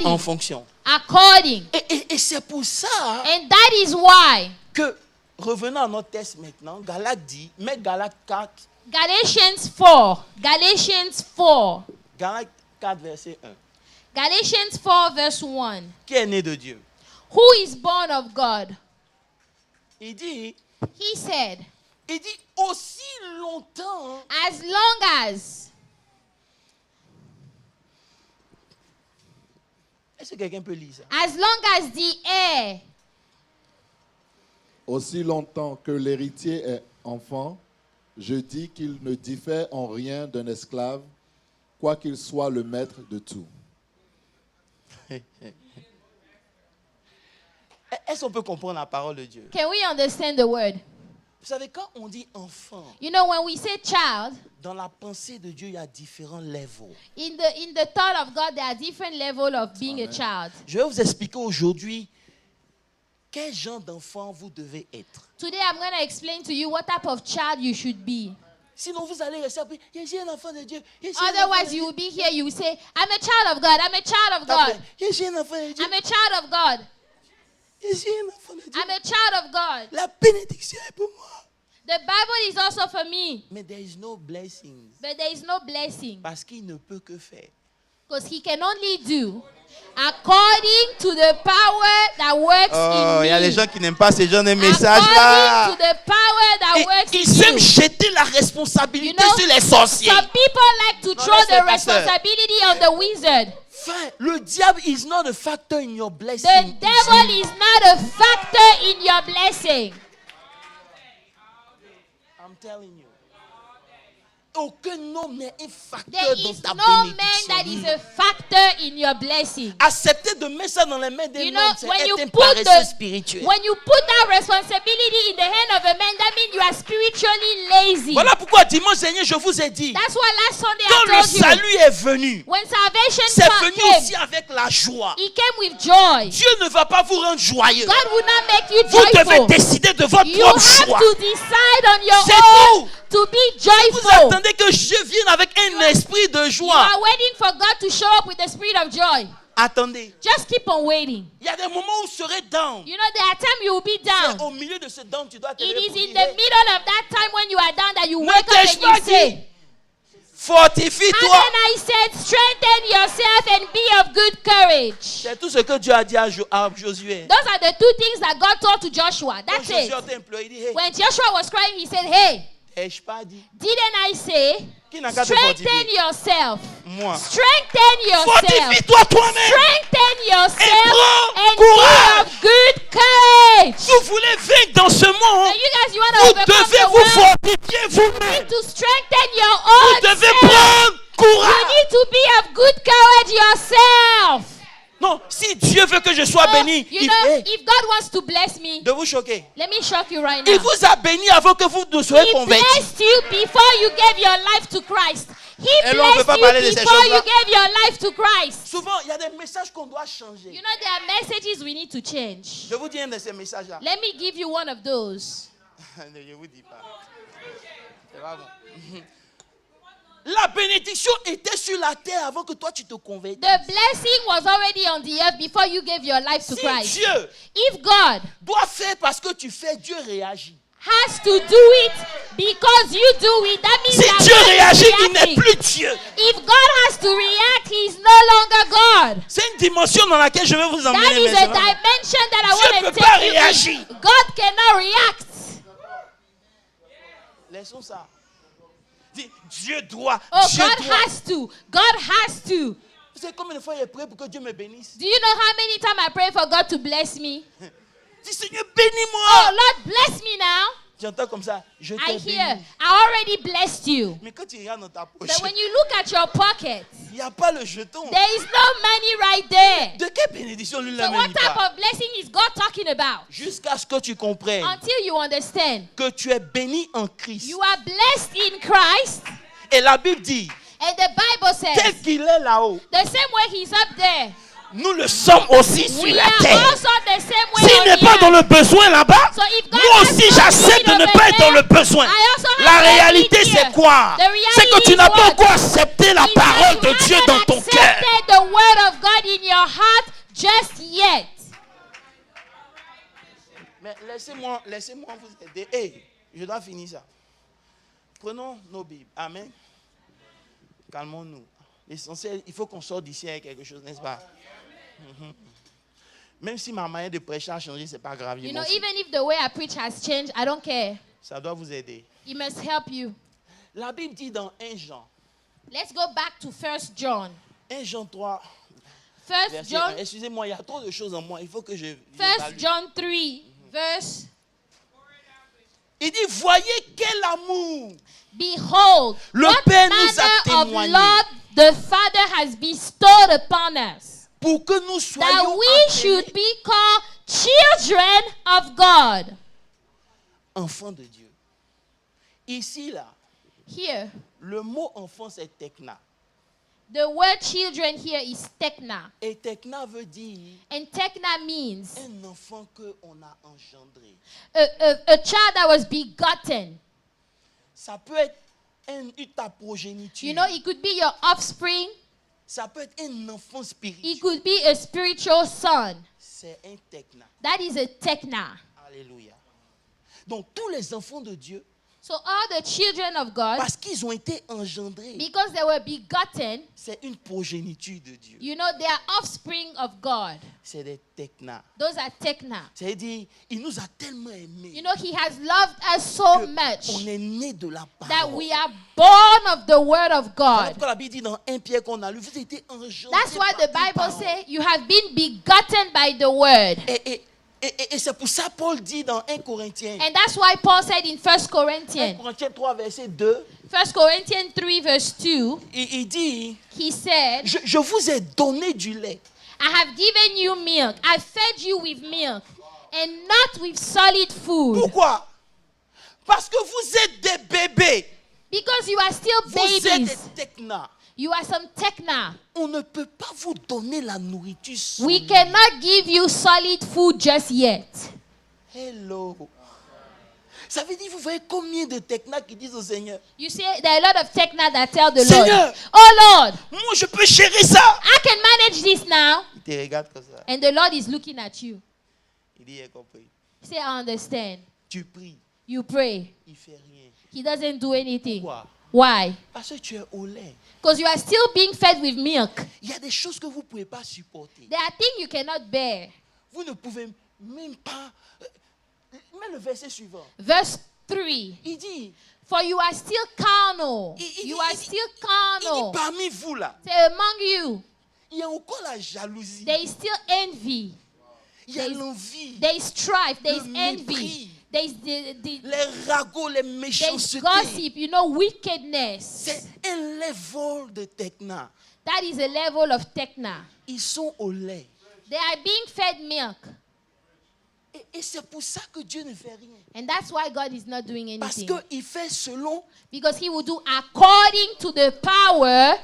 En fonction. according. Et c'est pour ça And that is why que, revenons à notre texte maintenant, Galates dit, mais Galates 4, Galatians 4, Galates 4 verset 1. Galatians 4 verse 1. Qui est né de Dieu? Who is born of God? Il dit aussi longtemps as long as. Est-ce que quelqu'un peut lire ça? As long as the heir, Aussi longtemps que l'héritier est enfant, je dis qu'il ne diffère en rien d'un esclave, quoiqu'il soit le maître de tout. Est-ce qu'on peut comprendre la parole de Dieu? can we understand the word? Vous savez, quand on dit enfant, You know, when we say child, dans la pensée de Dieu, il y a différents levels. in the thought of God, there are different levels of being a child. Je vais vous expliquer aujourd'hui quel genre d'enfant vous devez être. Today, I'm going to explain to you what type of child you should be. Sinon, vous allez rester après, je suis un enfant de Dieu. Je suis un enfant de Otherwise, Dieu. you will be here, you will say, I'm a child of God, I'm a child of God, Je suis un enfant de Dieu. I'm a child of God, Je suis un enfant de Dieu. I'm a child of God. La bénédiction est pour moi. The Bible is also for me, Mais there is no blessings. but there is no blessing Parce qu'il ne peut que faire. because He can only do according to the power that works in Il y a me. des gens qui n'aiment pas ce genre de According message-là. to the power that works Ils in aiment you. jeter la responsabilité You know, sur les sorciers. Some people like to throw laisse the le pasteur. responsibility on the wizard. Frère, le diable is not a factor in your blessing. The devil is not a factor in your blessing. I'm telling you. Aucun homme n'est un facteur There dans is ta no man bénédiction. that is a factor in your blessing. Accepter de mettre ça dans les mains d'un You know, homme, c'est when you être un put paresseux spirituel. when you put that responsibility in the hand of a man, that means you are spiritually lazy. Voilà pourquoi dimanche dernier, je vous ai dit, That's why last Sunday quand I le told you, salut est venu, when salvation c'est venu came, aussi avec la joie. He came with joy. Dieu ne va pas vous rendre joyeux. God will not make you Vous devez joyful. décider de votre You propre have choix. to decide on your C'est own tout. to be Vous joyful. attendez que je vienne avec un esprit de You joie. are waiting for God to show up with the spirit of joy. Attendez. Just keep on waiting. Il y a des moments où vous serez down. You know, there are times you will be C'est down. au milieu de ce down, tu dois te It lever is pour in dire, the hey, middle of that time when you are down that you Ne wake up t'ai-je and pas you say, dit? and Fortifie-toi. then I said, strengthen yourself and be of good courage. C'est tout ce que Dieu a dit à Josué. Those are the two things that God told to Joshua. Quand That's Josué it. a imploré, il dit, hey, When Joshua was crying, he said, hey, t'ai-je pas dit? didn't I say, Qui n'a qu'à te strengthen fortifier? yourself. Moi. Strengthen yourself. Fortifie-toi toi-même. Strengthen yourself prends and courage. be of good courage. Si vous voulez vaincre dans ce And monde, you guys, you want to vous overcome devez the vous world, fortifier you vous-même. need to strengthen your Vous own devez self. prendre You courage. need to be of good courage yourself. Non, si Dieu veut que je sois béni, You il know, hey, if God wants to bless me, de vous choquer. let me shock you right Il now. vous a béni avant que vous ne soyez He convertis. blessed you before you gave your life to Christ. He Et là, on peut blessed pas parler de you ces before you choses-là. gave your life to Christ. Souvent, il y a des messages qu'on doit changer. You know, there are messages we need to change. Je vous dis un de ces messages-là. Let me give you one of those. Ne je vous dis pas. C'est pas bon. La bénédiction était sur la terre avant que toi tu te convertisses. The blessing was already on the earth before you gave your life to Si Christ. Dieu If God doit faire parce que tu fais, Dieu réagit. has to do it because you do it, that means Si that Dieu God is réagit, il n'est reacting. plus Dieu. If God has to react, he is no longer God. C'est une dimension dans laquelle je vais vous That emmener is a maintenant. dimension that I Dieu want peut to pas take you réagir. in. God cannot react. Laissons ça. Dis, Dieu doit. Oh, Dieu God doit. has to. God has to. Vous savez combien de fois j'ai prié pour que Dieu me bénisse? Do you know how many times I pray for God to bless me? Dis, Seigneur, bénis-moi. Oh, Lord, bless me now. J'entends comme ça. Je I t'ai hear. béni. I already blessed you. Mais quand tu regardes dans ta poche, But when you look at your pocket, il n'y a pas le jeton. there is no money right there. De quelle bénédiction lui So la what même type pas? of blessing is God talking about? Jusqu'à ce que tu comprennes Until you understand. que tu es béni en Christ. You are blessed in Christ. Et la Bible dit, And the Bible tel says, qu'il est là-haut, the same way he's up there, nous le sommes aussi sur we la are terre. also the same way S'il on n'est the pas earth. dans le besoin là-bas, So if God moi has aussi not j'accepte de been ne over pas être dans there, le besoin. I also have La no réalité need c'est here. quoi? The reality C'est que tu is n'as pas what? encore accepté la Is that parole you de Dieu haven't dans ton cœur. accepted the word of God in your heart just yet. Mais laissez-moi vous aider. Hey, je dois finir ça. Prenons nos Bibles. Amen. Calmons-nous. L'essentiel, il faut qu'on sorte d'ici avec quelque chose, n'est-ce pas? Même si ma manière de prêcher a changé, c'est pas grave. You know, even if the way I preach has changed, I don't care. Ça doit vous aider. It must help you. La Bible dit dans 1 Jean, Let's go back to 1 John. 1 Jean 3, 1 verset John, 1. Excusez-moi, il y a trop de choses en moi. Il faut que je 1 value. John 3, verse. Il dit, voyez quel amour Behold, Le what Père nous a manner of témoigné. love the Father has bestowed upon us, pour que nous that soyons we appelés should be called children of God. enfants de Dieu. Ici, là, Here, le mot enfant, c'est tekna. the word children here is tekna. Et tekna veut dire And tekna means un enfant qu'on a engendré. a child that was begotten. Ça peut être ta progéniture. You know, it could be your offspring. Ça peut être un enfant It spirituel. could be a spiritual son. C'est un tekna. That is a tekna. Alléluia. Donc, tous les enfants de Dieu, So all the children of God, parce qu'ils ont été engendrés, because they were begotten, c'est une progéniture de Dieu. you know, they are offspring of God. C'est des tekna. Those are tekna. C'est-à-dire, il nous a tellement aimés. You know, he has loved us so que much on est né de la that parole. we are born of the word of Voilà God. pourquoi la Bible dit dans 1 Pierre qu'on a lu, vous avez été engendrés That's why par the une Bible parole. says you have been begotten by the word. Et c'est pour ça Paul dit dans 1 Corinthiens, And that's why Paul said in 1 1 Corinthians, Corinthiens 3, verset 2, 1 Corinthians 3 verse 2, il dit, he said, je vous ai donné du lait. I have given you milk. I fed you with milk and not with solid food. Pourquoi? Parce que vous êtes des bébés. Because you are still Vous êtes des babies. tekna. You are some tekna. On ne peut pas vous donner la nourriture We solide. cannot give you solid food just yet. Hello. Ça veut dire, vous voyez combien de tekna qui disent au Seigneur, You see, there are a lot of tekna that tell the Seigneur. Lord, oh Lord, moi je peux gérer ça. I can manage this now. Il te regarde comme ça. And the Lord is looking at you. Il dit, j'ai compris. Say, I understand. Tu pries, You pray. il ne fait rien. He doesn't do anything. Pourquoi? Why? Parce que tu es au lait. Because you are still being fed with milk. Il y a des choses que vous ne pouvez pas supporter. There are things you cannot bear. Vous ne pouvez même pas... Mais le verset suivant, Verse 3. il dit, For you are still carnal. You are still il dit carnal. parmi vous là, Say, among you, il y a encore la jalousie. there is still envy. Il y a there is- l'envie, There is strife. There is Le envy. mépris. There is the les ragots, les there is méchancetés. gossip. You know, wickedness. C'est un level de tekna. That is a level of tekna. Ils sont au lait. They are being fed milk. Et c'est pour ça que Dieu ne fait rien. And that's why God is not doing Parce anything. qu'il fait selon... Because he will do according to the power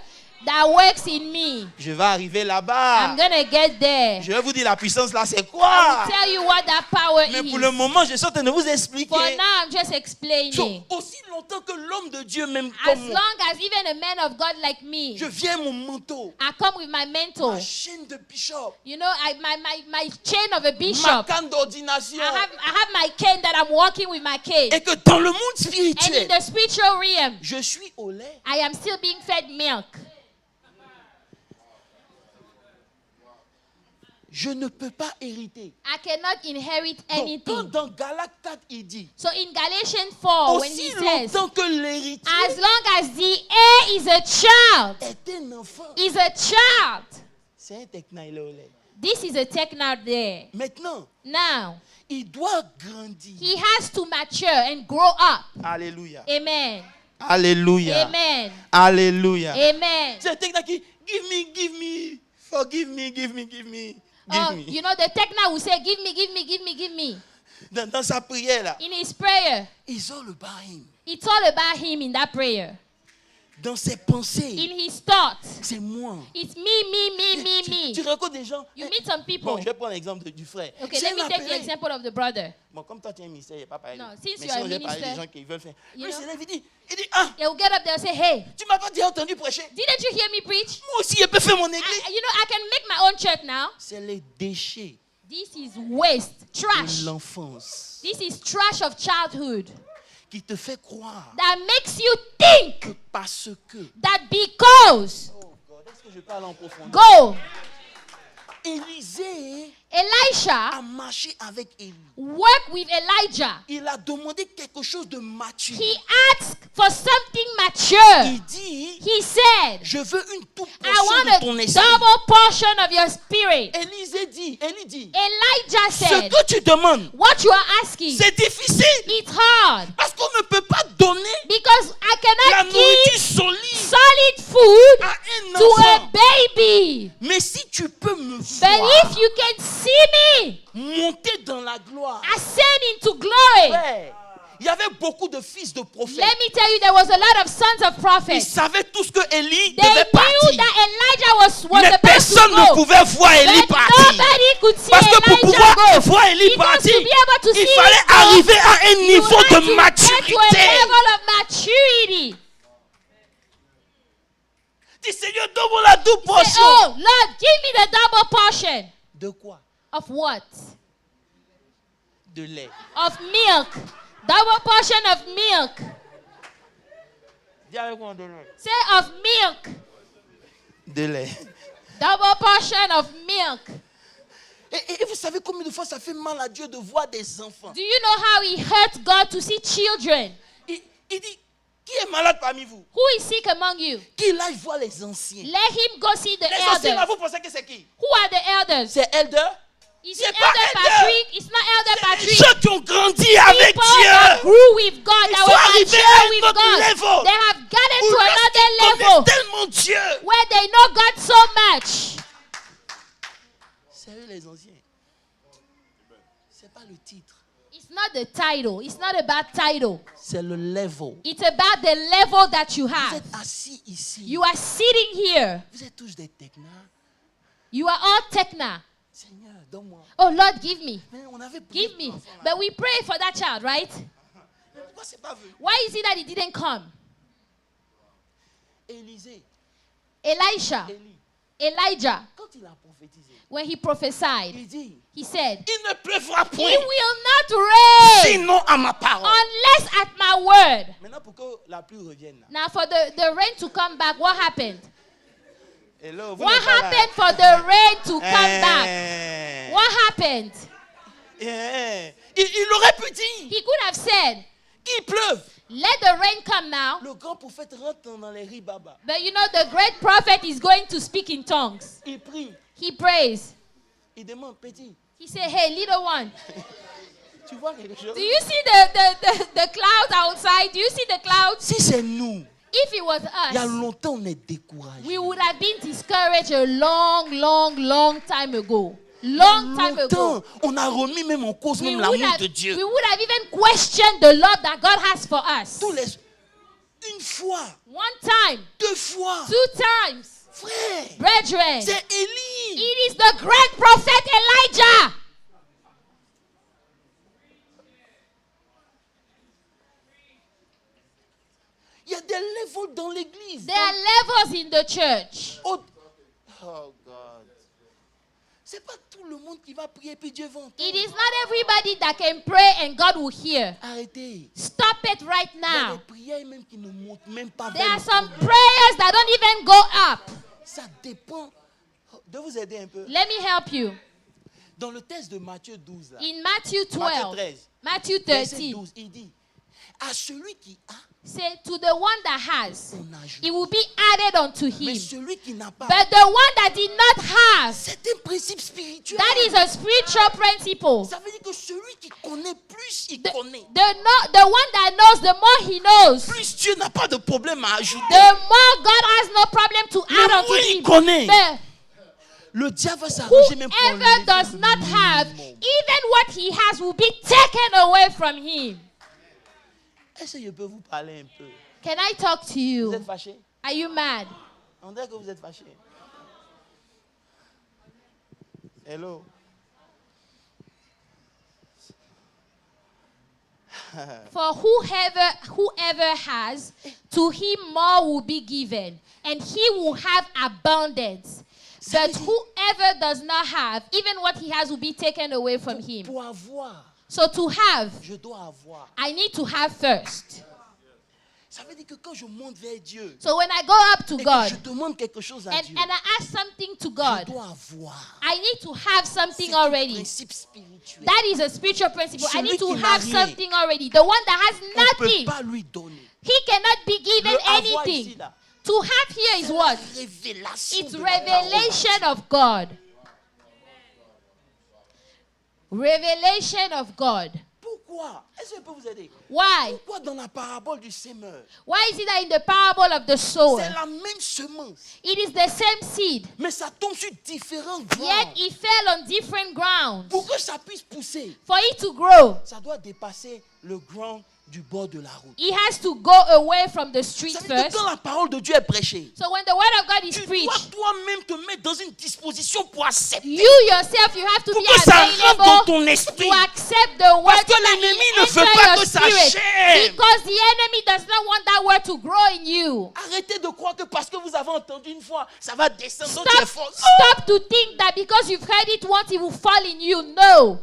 that works in me. Je vais arriver I'm là-bas. gonna get there. Je vais vous dire la puissance là, c'est I quoi? will tell you what that power Mais is. pour le moment, je suis en train de vous expliquer. For now, I'm just explaining. So, aussi longtemps que l'homme de Dieu, même As comme moi, long as even a man of God like me, je viens mon manteau, I come with my mantle. ma chaîne de bishop, You know, my chain of a ma bishop. canne d'ordination, I have my cane that I'm walking with my cane. et que dans le monde And in spirituel, the spiritual realm, je suis au lait. I am still being fed milk. je ne peux pas hériter. I cannot inherit Donc, quand anything. dans Galates 4, il dit, So in Galatians 4, when aussi he says, longtemps que l'héritier as long as the heir is a child, est un enfant. is a child. C'est un techna, il est au lait. This is a techna there. Maintenant, Now, il doit grandir. he has to mature and grow up. Alléluia. Amen. Alléluia. Amen. Alléluia. Amen. C'est un techna qui, give me, forgive me, give me, give me. Oh, Give me. you know, the techna will say, give me, give me, give me, give me. Dans sa prière, là, In his prayer, ils ont le bahim. it's all about him in that prayer. Dans ses pensées, In his thoughts, c'est moi. it's me. Tu rencontres des gens. You meet some people. Bon, je vais prendre l'exemple du frère. Okay, C'est let me un take the appelé. example of the brother. Bon, comme toi, tu es un ministère, il n'y a pas parlé. No, since Mais you are a sinon, j'ai parlé des minister, gens qui veulent faire. you Lui, know. c'est là, il dit, ah, They will get up there and say, hey, tu m'as pas déjà entendu prêcher. didn't you hear me preach? Moi aussi, je peux faire mon église. You know, I can make my own church now. C'est les déchets This is waste, de trash. l'enfance This is trash of childhood qui te fait croire that makes you think que parce que. that because, Oh God, est-ce que je peux aller en profondeur? go, Élisée Elisha a marché avec Élie. worked with Elijah. Il a demandé quelque chose de mature. He asked for something mature. Il dit, He said, je veux une toute I portion de ton want a esprit. double portion of your spirit. Élie dit, Elijah ce said, que tu demandes, what you are asking, c'est difficile. it's hard Parce qu'on ne peut pas donner because I la cannot nourriture give solide solid food à un to a enfant. baby. Mais si tu peux me But voir if you can see me monter dans la gloire, ascend into glory, frère, il y avait beaucoup de fils de prophètes. let me tell you, there was a lot of sons of Ils prophets. savaient tous que Élie They devait knew partir. that Elijah was Mais about personne to ne go. pouvait voir Élie But partir. nobody could see Parce que pour Elijah pouvoir go. voir Élie Because partir, to be able to il see fallait him go, arriver à un you niveau had de to get to a maturité. level of maturity. Dis Seigneur, donne-moi la double Say, portion. oh Lord, give me the double portion. De quoi? Of what? De lait. Of milk. Double portion of milk. Dis avec moi de lait. Say of milk. De lait. Double portion of milk. Et vous savez combien de fois ça fait mal à Dieu de voir des enfants? Do you know how it hurts God to see children? Il dit, qui est malade parmi vous? Who is sick among you? Qu'il aille voir les anciens. Let him go see the Les anciens, là, elders. vous pensez que c'est qui? Who are the elders? C'est Elder? Is C'est it pas Elder elder. Patrick? It's not Elder Les Patrick. gens qui ont grandi avec People that Dieu. grew with God, Ils that sont were arrivés mature à un with autre God. level. They have gotten Où to lorsqu'ils another connaissent level tellement Dieu. where they know God so much. C'est eux les anciens. C'est pas le titre. It's not the title. It's not about title. C'est le level. It's about the level that you Vous have. êtes assis ici. You are sitting here. Vous êtes tous des technas. You are all techna. Seigneur, donne-moi. Oh Lord, give me. Mais on avait prié Give pour me. l'enfant, là. But we pray for that child, right? Mais pourquoi c'est pas venu? Why is it that he didn't come? Élisée, Elisha, Élie, Elijah, quand il a prophétisé, when he prophesied, il dit, he said, il ne pleuvra It point, will not rain sinon à ma parole. unless at my word. Maintenant, pour que la pluie revienne. Là. Now, for the rain to come back, what happened? Hello, vous What n'êtes pas là. happened for the rain to come back? Eh, What happened? il aurait pu dire He could have said, qu'il pleuve. Let the rain come now. Le grand prophète rentre dans les ribabas. But you know, the great prophet is going to speak in tongues. Il prie. He prays. Il demande, petit, He said, Hey, little one, tu vois quelque chose? do you see the clouds outside? Do you see the clouds? Si c'est nous, If it was il y a us, longtemps on est découragé. we would have been discouraged a long time ago. Long time ago. On a remis même en cause We même would, l'amour have, de Dieu. we would have even questioned the love that God has for us. Une fois, One time, 2 fois, 2 times, frère, brethren, c'est Élie. it is the great prophet Elijah. Il y a des levels dans l'église. There are levels in the church. Oh God. C'est pas tout le monde qui va prier puis Dieu va entendre. It is not everybody that can pray and God will hear. Arrêtez. Stop it right Il y a now. des prières même qui ne montent même pas There vers are le some trône. prayers that don't even go up. Ça dépend de vous aider un peu. Let me help you. Dans le texte de Matthieu 12, là, In Matthew Matthieu 12, 13, Matthew verset 13, 12, il dit, à celui qui a, say to the one that has, on ajoute. it will be added unto Mais him. celui qui n'a pas, But the one that did not have, c'est un principe spirituel. that is a spiritual principle. Ça veut dire que celui qui connaît, plus il The, connaît. the one that knows, the more he knows, Plus Dieu n'a pas de problème à ajouter. the more God has no problem to add Le unto moins il him. connaît. But Le diable va s'arranger même pour whoever enlever does le not have, minimum. even what he has will be taken away from him. Est-ce que je peux vous parler un peu? Can I talk to Vous you? êtes fâché? Are you mad? On dirait que vous êtes fâché. Hello. For whoever has, to him more will be given, and he will have abundance. But whoever does not have, even what he has will be taken away from him. Pour avoir, So to have, je dois avoir. I need to have first. Ça veut dire que quand je monte vers Dieu So when I go up to et que God je demande quelque chose à and Dieu, I ask something to je God, dois avoir. I need to have something C'est un already. principe spirituel. That is a spiritual principle. I Celui need to qui n'a have rien, something already. The one that has On ne peut nothing, pas lui donner. he cannot be given Le avoir ici, anything. là, To have here is c'est what? la révélation It's de la parole. revelation of God. Revelation of God. Pourquoi? Est-ce que je peux vous aider? Why? Pourquoi dans la parabole du semeur, Why is it that in the parable of the sower, c'est la même semence, it is the same seed, mais ça tombe sur différents yet grounds. it fell on different grounds? Pour que ça puisse pousser, For it to grow, ça doit dépasser le ground du bord de la route. it has to go away from the street Ça veut dire que first. quand la parole de Dieu est prêchée, So when the word of God is tu dois preached, toi-même te mettre dans une disposition pour accepter. you yourself, you have to Pour be que ça rentre dans available ton esprit. to accept the word Parce que so that l'ennemi it ne veut enter pas your que ça spirit. germe. Because the enemy does not want that word to grow in you. Arrêtez de croire que parce que vous avez entendu une fois, ça va descendre dans tes Stop, forces. stop to think that because you've heard it once, it will fall in you. No.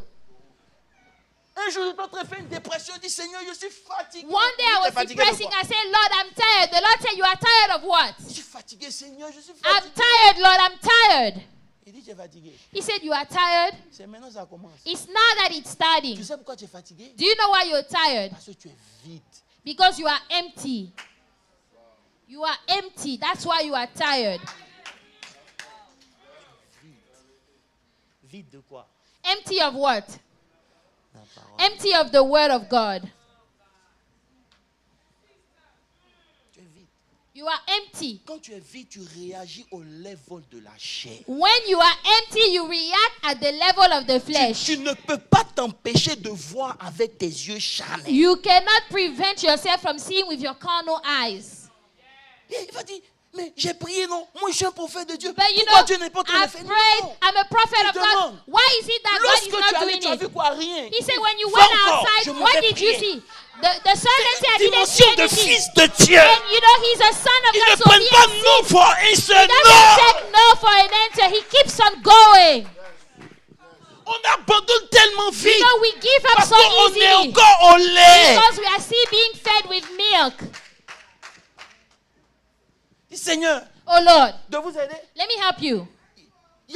Un jour, je suis en train de faire une dépression. Je dis, Seigneur, je suis fatigué. One day I Tu es was fatigué de depressing. quoi? I said, Lord, I'm tired. The Lord said, you are tired of what? Je suis fatigué, Seigneur, je suis I'm fatigué. tired, Lord. I'm tired. Il dit, tu es fatigué. He said, you are tired. C'est maintenant que ça commence. It's now that it's starting. Tu sais pourquoi tu es fatigué? Do you know why you're tired? Parce que tu es vide. Because you are empty. You are empty. That's why you are tired. Vide de quoi? Empty of what? La parole. Empty of the word of God. Tu es vide. You are empty. Quand tu es vide, tu réagis au level de la chair. When you are empty, you react at the level of the flesh. Tu ne peux pas t'empêcher de voir avec tes yeux charnels. You cannot prevent yourself from seeing with your carnal eyes. Et il va dire, mais j'ai prié, non? Moi, je suis un prophète de Dieu. But you Pourquoi know, Dieu n'est pas en train de I've faire? prayed, Non. I'm a prophet Il of God. demande. Why is it that God Lorsque is tu not allais, doing tu as vu it? quoi? Rien. He said, when you Va went encore, outside, je me what fais did you prier. see? The servant said, I didn't see Dimension de anything. fils de Dieu. And you know, he's a son of Ils God, ne so prennent he pas non pour un seul doesn't nom. take no for an answer. He keeps on going. On abandonne tellement You vite. know, we give up Parce so qu'on est easily encore au lait. because we are still being fed with milk. Dis, Seigneur, Oh Lord, de vous aider. let me help you. Il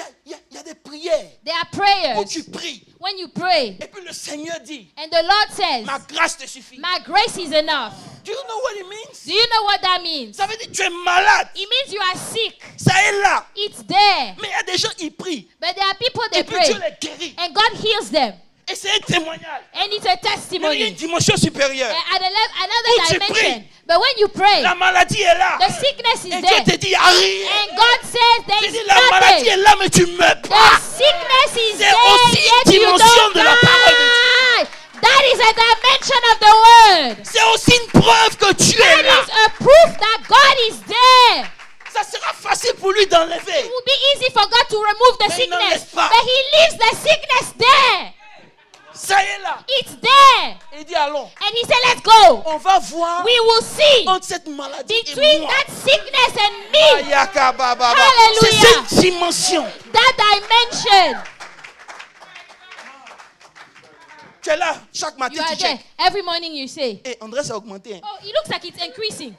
y a des prières There are où prayers tu pries. when you pray, Et puis le Seigneur dit, and the Lord says, ma grâce te suffit. my grace is enough. Do you know what it means? Do you know what that means? Ça veut dire que tu es malade. It means you are sick. Ça est là. It's there. Mais il y a des gens qui prient. But there are people they Et puis Dieu pray, les guérit. and God heals them. Et c'est un témoignage. And it's a Mais il y a une testimony. dimension supérieure. At Où another tu dimension. pries. But when you pray, La maladie est là. the sickness is Et Dieu there. te dit, il n'y a rien. And God says there Il is dit, la maladie est nothing. là, mais tu ne meurs The pas. sickness is C'est there, aussi une yet you dimension don't de la parole de die. That is a dimension of the word. C'est aussi une preuve que tu es That là. is a proof that God is there. Ça sera facile pour lui d'enlever. It will be easy for God to remove the Mais il n'en sickness, laisse pas. but He leaves the sickness there. Ça y est là. It's there. Il dit, allons. And He said, let's go. On va voir We will see entre cette maladie et between moi. that sickness and me, Ayaka baba. Hallelujah. C'est cette dimension. that dimension. Tu es là. Chaque You matin, are tu there. checkes. Every morning you say, Et André, ça a augmenté. Hein. oh, it looks like it's increasing.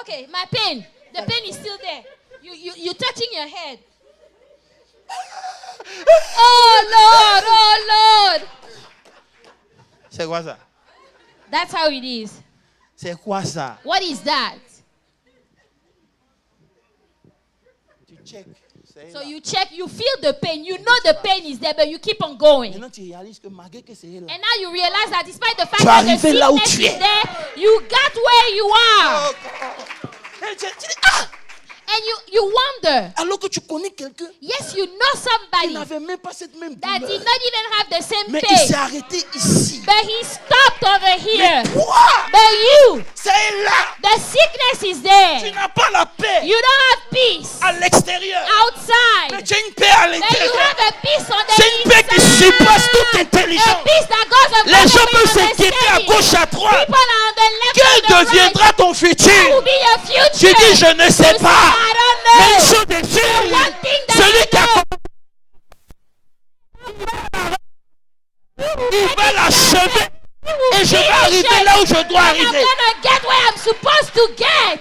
Okay, my pain. The pain is still there. You touching your head. Oh Lord, oh Lord. C'est quoi ça? That's how it is. C'est quoi ça? What is that? Tu check. So you check, you feel the pain. You know the pain is there, but you keep on going. Maintenant, tu réalises que malgré que c'est là. And now you realize that despite the fact Tu es that the arrivé là où sickness tu is es. there, you got where you are. Oh, God. Et tu dis, ah! And you wonder, Alors que tu connais quelqu'un yes, you know qui somebody n'avait même pas cette même that douleur. did not even have the same Mais il s'est pain, arrêté ici. but he stopped over here. Toi, But you, c'est là. the sickness is Tu there. n'as pas la paix You don't have peace à l'extérieur. Mais outside. tu as une paix à Then you l'intérieur. have a peace on the C'est une paix qui surpasse toute inside. intelligence. A peace that goes above Les gens every peuvent s'inquiéter à understanding. gauche, à droite. People are on the left Quel and the right. deviendra ton What will futur? be your future? Tu dis, je ne sais You say, pas. I don't Mais une know. chose est sûre, One thing that celui I qui a know, il va l'achever. Et je vais finish arriver it. là où je dois and I'm arriver. gonna get where I'm supposed to get.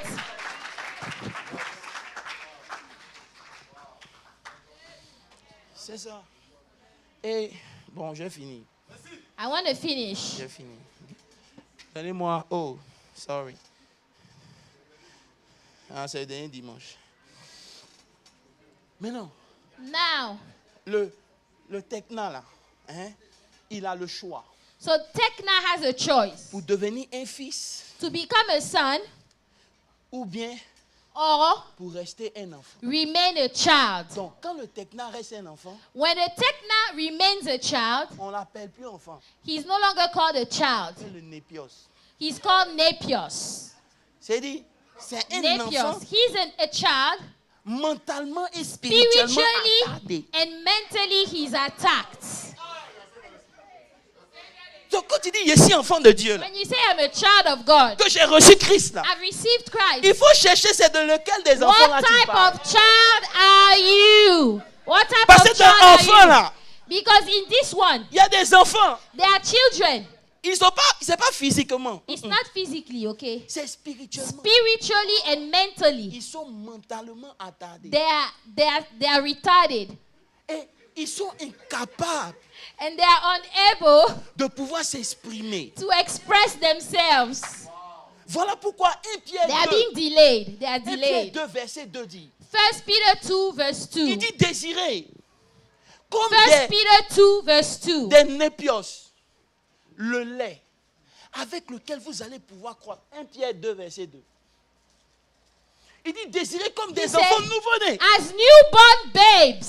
C'est ça. Et bon, j'ai fini. I want to finish. J'ai fini. Donnez-moi. Oh, sorry. Ah, c'est le dernier dimanche. Mais non, Now, le Tekna là, hein, il a le choix so Tekna has a choice pour devenir un fils to become a son ou bien or pour rester un enfant. remain a child. Donc, quand le Tekna reste un enfant, When a Tekna remains a child, on ne l'appelle plus enfant. he's no longer called a child. C'est le Népios. He's called Nepios. C'est-à-dire, c'est un Nepios. enfant He's a child. mentalement et spirituellement attardé. Spiritually and mentally, he's attacked. Donc, quand tu dis, je suis enfant de Dieu, là, When you say I'm a child of God, que j'ai reçu Christ, là, I've received Christ. il faut chercher c'est de lequel des enfants là What tu type parles. of child are you? What type Parce of que child dans are enfant you? là, Because in this one, il y a des enfants. they are children. Ils sont pas, c'est pas physiquement. It's not physically, okay? C'est spirituellement. Spiritually and mentally, Ils sont mentalement attardés. they are retarded. Et ils sont incapables And they are unable de pouvoir s'exprimer. to express themselves. Voilà pourquoi 1 Pierre They are 2, being delayed. They are 1 Pierre delayed. 2 verset 2 dit, 1 Peter 2 verse 2. il dit désirer comme 1 Peter 2 verse 2. des népios, le lait avec lequel vous allez pouvoir croître. 1 Pierre 2 verset 2. Il dit désirer comme des He enfants said, nouveau-nés. As newborn babes.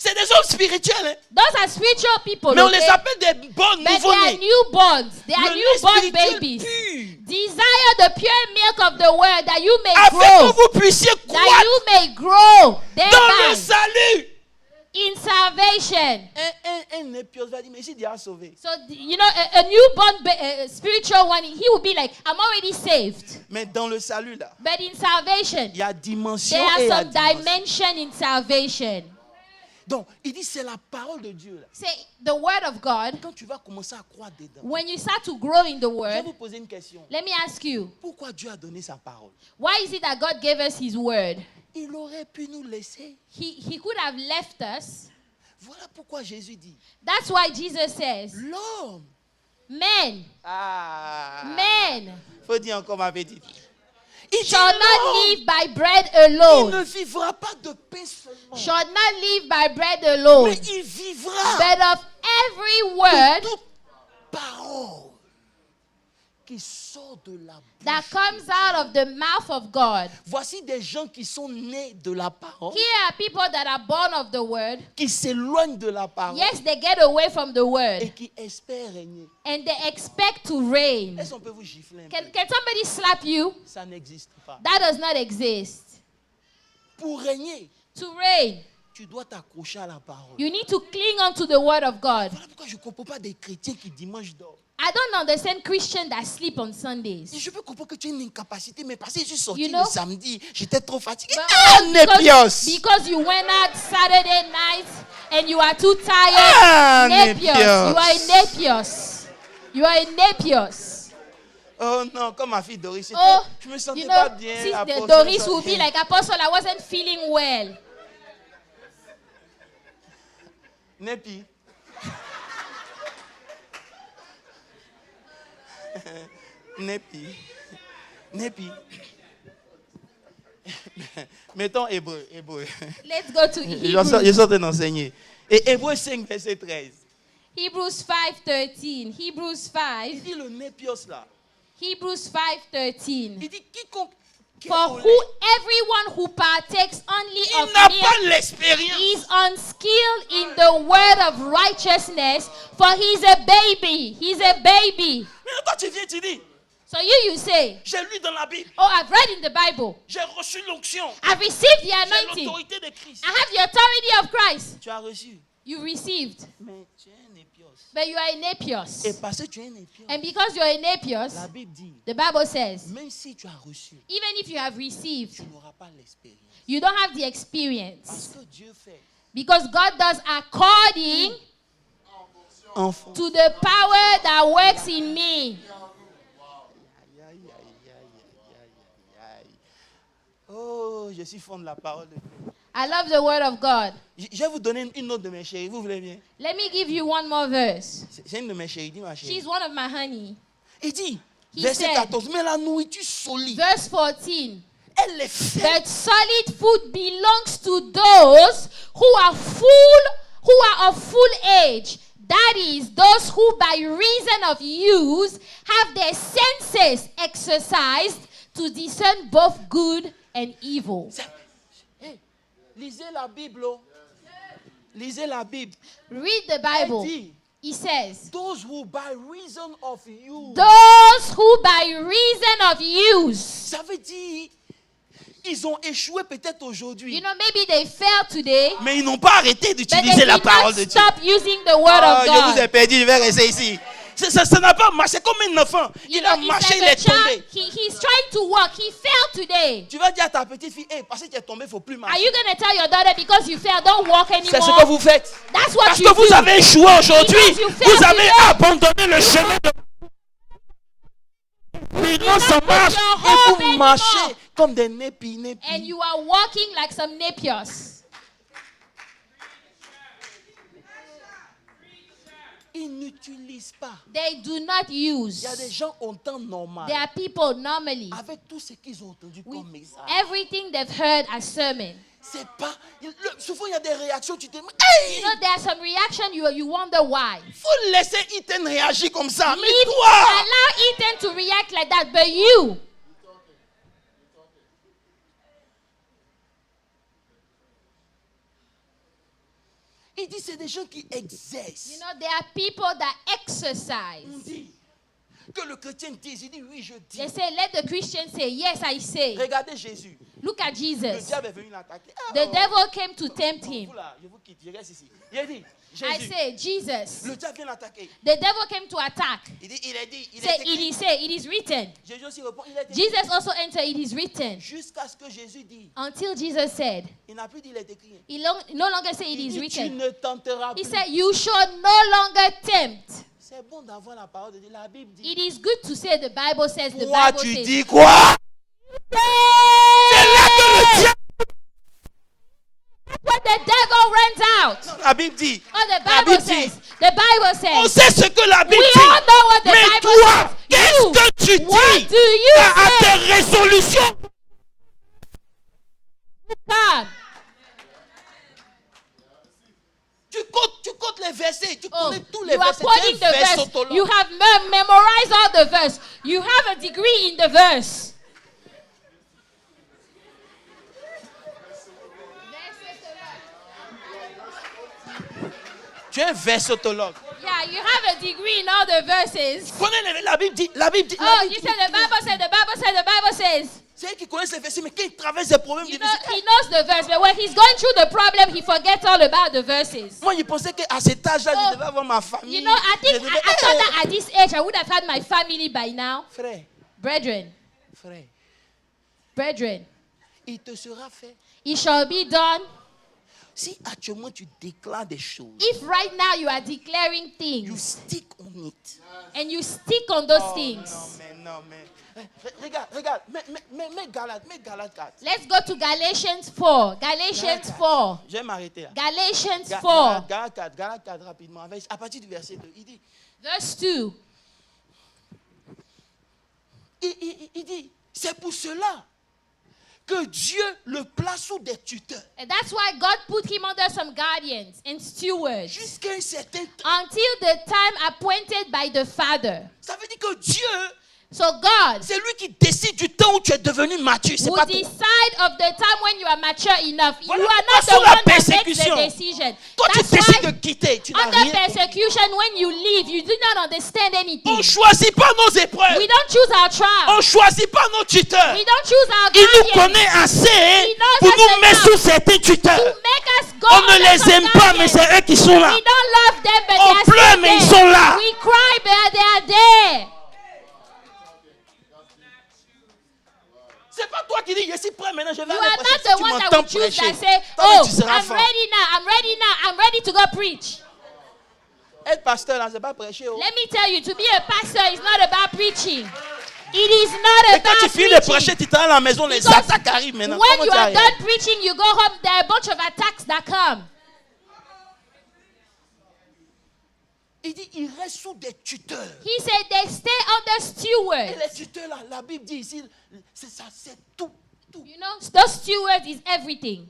C'est des hommes spirituels, hein? Those are spiritual people. Mais on okay? les appelle des bons But they are nouveau-nés. newborns. They are Le lait newborn spirituel babies. pur, Desire the pure milk of the word that you may afin grow. que vous puissiez That croître you may grow dans le thereby salut. in salvation. Un népios va dire, mais ici, Dieu a sauvé. So, you know, a newborn spiritual one, he will be like, I'm already saved. Mais dans le salut, là, But in salvation, il y a dimension there are et some dimension. dimension in salvation. Donc, il dit, c'est la parole de Dieu, là. Say, the word of God, Quand tu vas commencer à croire dedans, when you start to grow in the je vais word, vous poser une question. let me ask you, Pourquoi Dieu a donné sa parole? why is it that God gave us his word? Il aurait pu nous laisser. He could have left us. Voilà pourquoi Jésus dit, That's why Jesus says, l'homme. men, men Faut dire encore ma petite. Il dit, shall not l'homme, live by bread il ne alone. vivra pas de pain seulement, Shall not live by bread alone, mais il vivra but of every word toute parole qui sort de la that bouche. comes out of the mouth of God. Voici des gens qui sont nés de la parole, Here are people that are born of the word. qui s'éloignent de la parole Yes, they get away from the et word qui espèrent régner. and they expect to reign. Est-ce qu'on peut vous gifler un peu? Can somebody slap you? Ça n'existe pas. That does not exist. Pour régner, To reign, tu dois t'accrocher à la parole. you need to cling on to the word of God. Voilà pourquoi je ne comprends pas des chrétiens qui dimanche dorment. I don't understand Christians that sleep on Et Sundays. je peux comprendre que tu as une incapacité, mais parce que je suis sorti You know? le samedi, j'étais trop fatigué. But Ah, Népios! because you went out Saturday night and you are too tired. Ah, Nepios. Népios. You are in Nepios. You are in Nepios. Oh non, comme ma fille Doris, Oh, je me sentais you pas know, bien. Sister apôtre, Doris ça- will be like, Apostle, I wasn't feeling well. Népi. Népi. Népi. Mettons hébreu. Let's go to Je Hebrews. suis en train d'enseigner. Et Hébreu 5, verset 13. Hebrews 5:13. Hebrews 5. Il dit le népios là. Hebrews 5:13. Il dit quiconque. For who everyone who partakes only Il of n'a milk pas l'expérience. is unskilled in the word of righteousness, for he's a baby. He's a baby. Mais toi tu viens, tu dis, So you say, j'ai lu dans la Bible, oh, I've read in the Bible. j'ai reçu l'onction, I've received the j'ai anointing. l'autorité de Christ. I have the authority of Christ. Tu as reçu. You received. Mais tu es un népios. But you are a Et Nepios. parce que tu es un népios, And because you're a Nepios, la Bible dit, the Bible says, même si tu as reçu, even if you have received, tu n'auras pas l'expérience. you don't have the Parce experience. que Dieu fait Because God does according en fonction. to the power that works in me. Oh, je suis fond de la parole de Dieu. I love the word of God. Je vais vous donner une autre de mes chéries. Vous voulez bien? Let me give you one more verse. C'est une de mes chéries. Dis ma chérie. She's one of my honey. Il dit, He verset said- 14, mais la nourriture solide, Verse 14. elle est faite. But solid food belongs to those who are of full age. That is, those who by reason of use have their senses exercised to discern both good and evil. Hey, lisez la Bible. Oh. Lisez la Bible. Read the Elle Bible. dit, He says, those who by reason of you. those who by reason of use. Ça veut dire, ils ont échoué peut-être aujourd'hui. You know, maybe they failed today, Mais ils n'ont pas arrêté but they d'utiliser la did parole not de Dieu. stop using the word Ah, of je vous ai God. perdu, je vais rester ici. Ça n'a pas marché. C'est comme un enfant. You Il a know, it's marché, like il a est tombé. child. He's trying to walk. He fell today. Tu vas dire à ta petite fille, hey, parce que tu es tombé, il ne faut plus Are marcher. you going to tell your daughter because you fell, don't walk C'est ce que anymore? vous faites. That's what Parce you que vous do. avez échoué aujourd'hui. Because you failed Vous avez today. abandonné le chemin de... Maintenant, ça put marche. your Et hope vous anymore. marchez comme des népis. And you are walking like some Nepios. Ils n'utilisent pas. They do not use. Il y a des gens en temps normal. There are people normally Avec tout ce qu'ils ont entendu with comme message. everything they've heard as sermon. C'est pas... Souvent, il y a des réactions. Tu te dis, You hey, know, there are some reaction you wonder why. faut laisser Ethan réagir comme ça. Mais Leave, toi, allow Ethan to react like that, but you. il dit, c'est des gens qui exercent. You know, there are people that On exercise. dit que le chrétien dise, il dit, oui, je dis. They say, let the Christian say, yes, I say. Regardez Jésus. Look at Le Jesus. diable est venu l'attaquer. Ah, The oh. devil came to tempt Bon, him. vous là, je vous quitte, je reste ici. Il a dit, I Jésus, say, Jesus. le diable vient l'attaquer. The devil came to attack. Il dit, il Say, est écrit. it is written. Jésus aussi répond, il est écrit. Jesus also entered, it is written. Jusqu'à ce que Jésus dit, Until Jesus said, il n'a plus dit, il est écrit. he no longer said it Il is dit, tu written. ne tenteras He plus. said, you should no longer tempt. C'est bon d'avoir la parole de Dieu. La Bible dit. It is good to say the Bible says, the Toi, Bible tu says. dis quoi? C'est là que le diable. When the devil runs out. La Bible dit. Oh, the La Bible Bible dit. says. The Bible On says. sait ce que la Bible We all dit. know what the Mais Bible toi, says. qu'est-ce You, que tu what dis do you à say? tes résolutions? God. Tu comptes les versets. Tu Oh, connais tous les you are versets. quoting Tu es un the verse. versotologue. You have memorized all the verse. You have a degree in the verse. Tu es un versotologue. Yeah, you have a degree in all the verses. Connais la Bible dit. La Bible dit. Oh, la Bible you dit. said the Bible said, the Bible said, the Bible says. C'est elle qui connaît ces versets, mais quand il traverse des problèmes You know, difficiles. he knows the verse, but when he's going through the problem, he forgets all about the verses. Moi, je pensais qu'à cet âge-là, Oh, je devais avoir ma famille. You know, I think Je devais- I thought that at this age I would have had my family by now. Frère, Brethren, frère, il te sera fait. it shall be done. Si actuellement tu déclares des choses, If right now you are declaring you things stick on it. and you stick on those Oh, things. non, mais. Regarde. Mets Galates 4. Let's go to Galatians 4. Galatians 4. Je vais m'arrêter là. Galatians 4. Galates 4 rapidement. À partir du verset 2, il dit, Verse 2. il dit, c'est pour cela que Dieu le place sous des tuteurs. And that's why God put him under some guardians and stewards Jusqu'à un certain temps. until the time appointed by the Father. Ça veut dire que Dieu, So God c'est lui qui décide du temps où tu es devenu mature. C'est will pas toi. decide of the time when you are mature enough. Voilà You are pourquoi not sous the la one that makes the persécution, decision. Toi, tu That's décides de why quitter. Tu n'as under rien compris. persecution, when you leave, you do not understand anything. On ne choisit pas nos épreuves. We don't choose our On trial. ne choisit pas nos tuteurs. We don't choose our Il nous guardians connaît assez He knows pour us nous mettre enough sous certains tuteurs. to make us go On ne under les some aime pas, mais guardians. c'est eux qui sont là. We don't love them, but On they are pleure, still mais ils there. sont là. We cry, but they are there. C'est pas toi qui dis, je suis prêt maintenant, je vais You aller are prêcher. not Si the tu one that m'entends will choose prêcher, that say, toi, oh, tu seras I'm fort. ready now, I'm ready to go preach. Être pasteur, là, c'est pas prêcher. Oh. Let me tell you, to be a pastor is not about preaching. It is not Et quand tu about finis de preaching. prêcher, tu t'en à la maison, les Because attaques arrivent maintenant. When Comment you tu are arrives? done preaching, you go home, there are a bunch of attacks that come. Il dit, il reste sous des tuteurs. He said they stay under Et stewards. les tuteurs, là, la Bible dit ici, c'est ça, c'est tout. You know, those stewards is everything.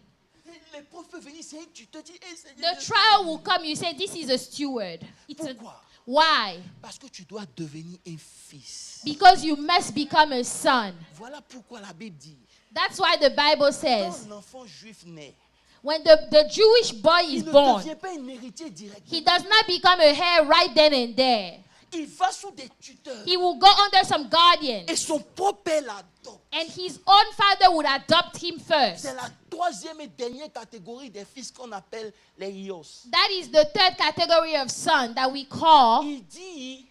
L'épreuve peut venir, c'est un tuteur. Tu dis, hey, The Seigneur, trial will come, you say, this is a steward. Pourquoi? Why? Parce que tu dois devenir un fils. Because you must become a son. Voilà pourquoi la Bible dit, That's why the Bible quand says, un enfant juif naît, when the Jewish boy is il ne born, devient pas un héritier direct. he does not become a heir right then and there. Il va sous des tuteurs. He will go under some guardians. Et son propre père l'adopte. And his own father would adopt him first. C'est la troisième et dernière catégorie des fils qu'on appelle les ios. That is the third category of son that we call Il dit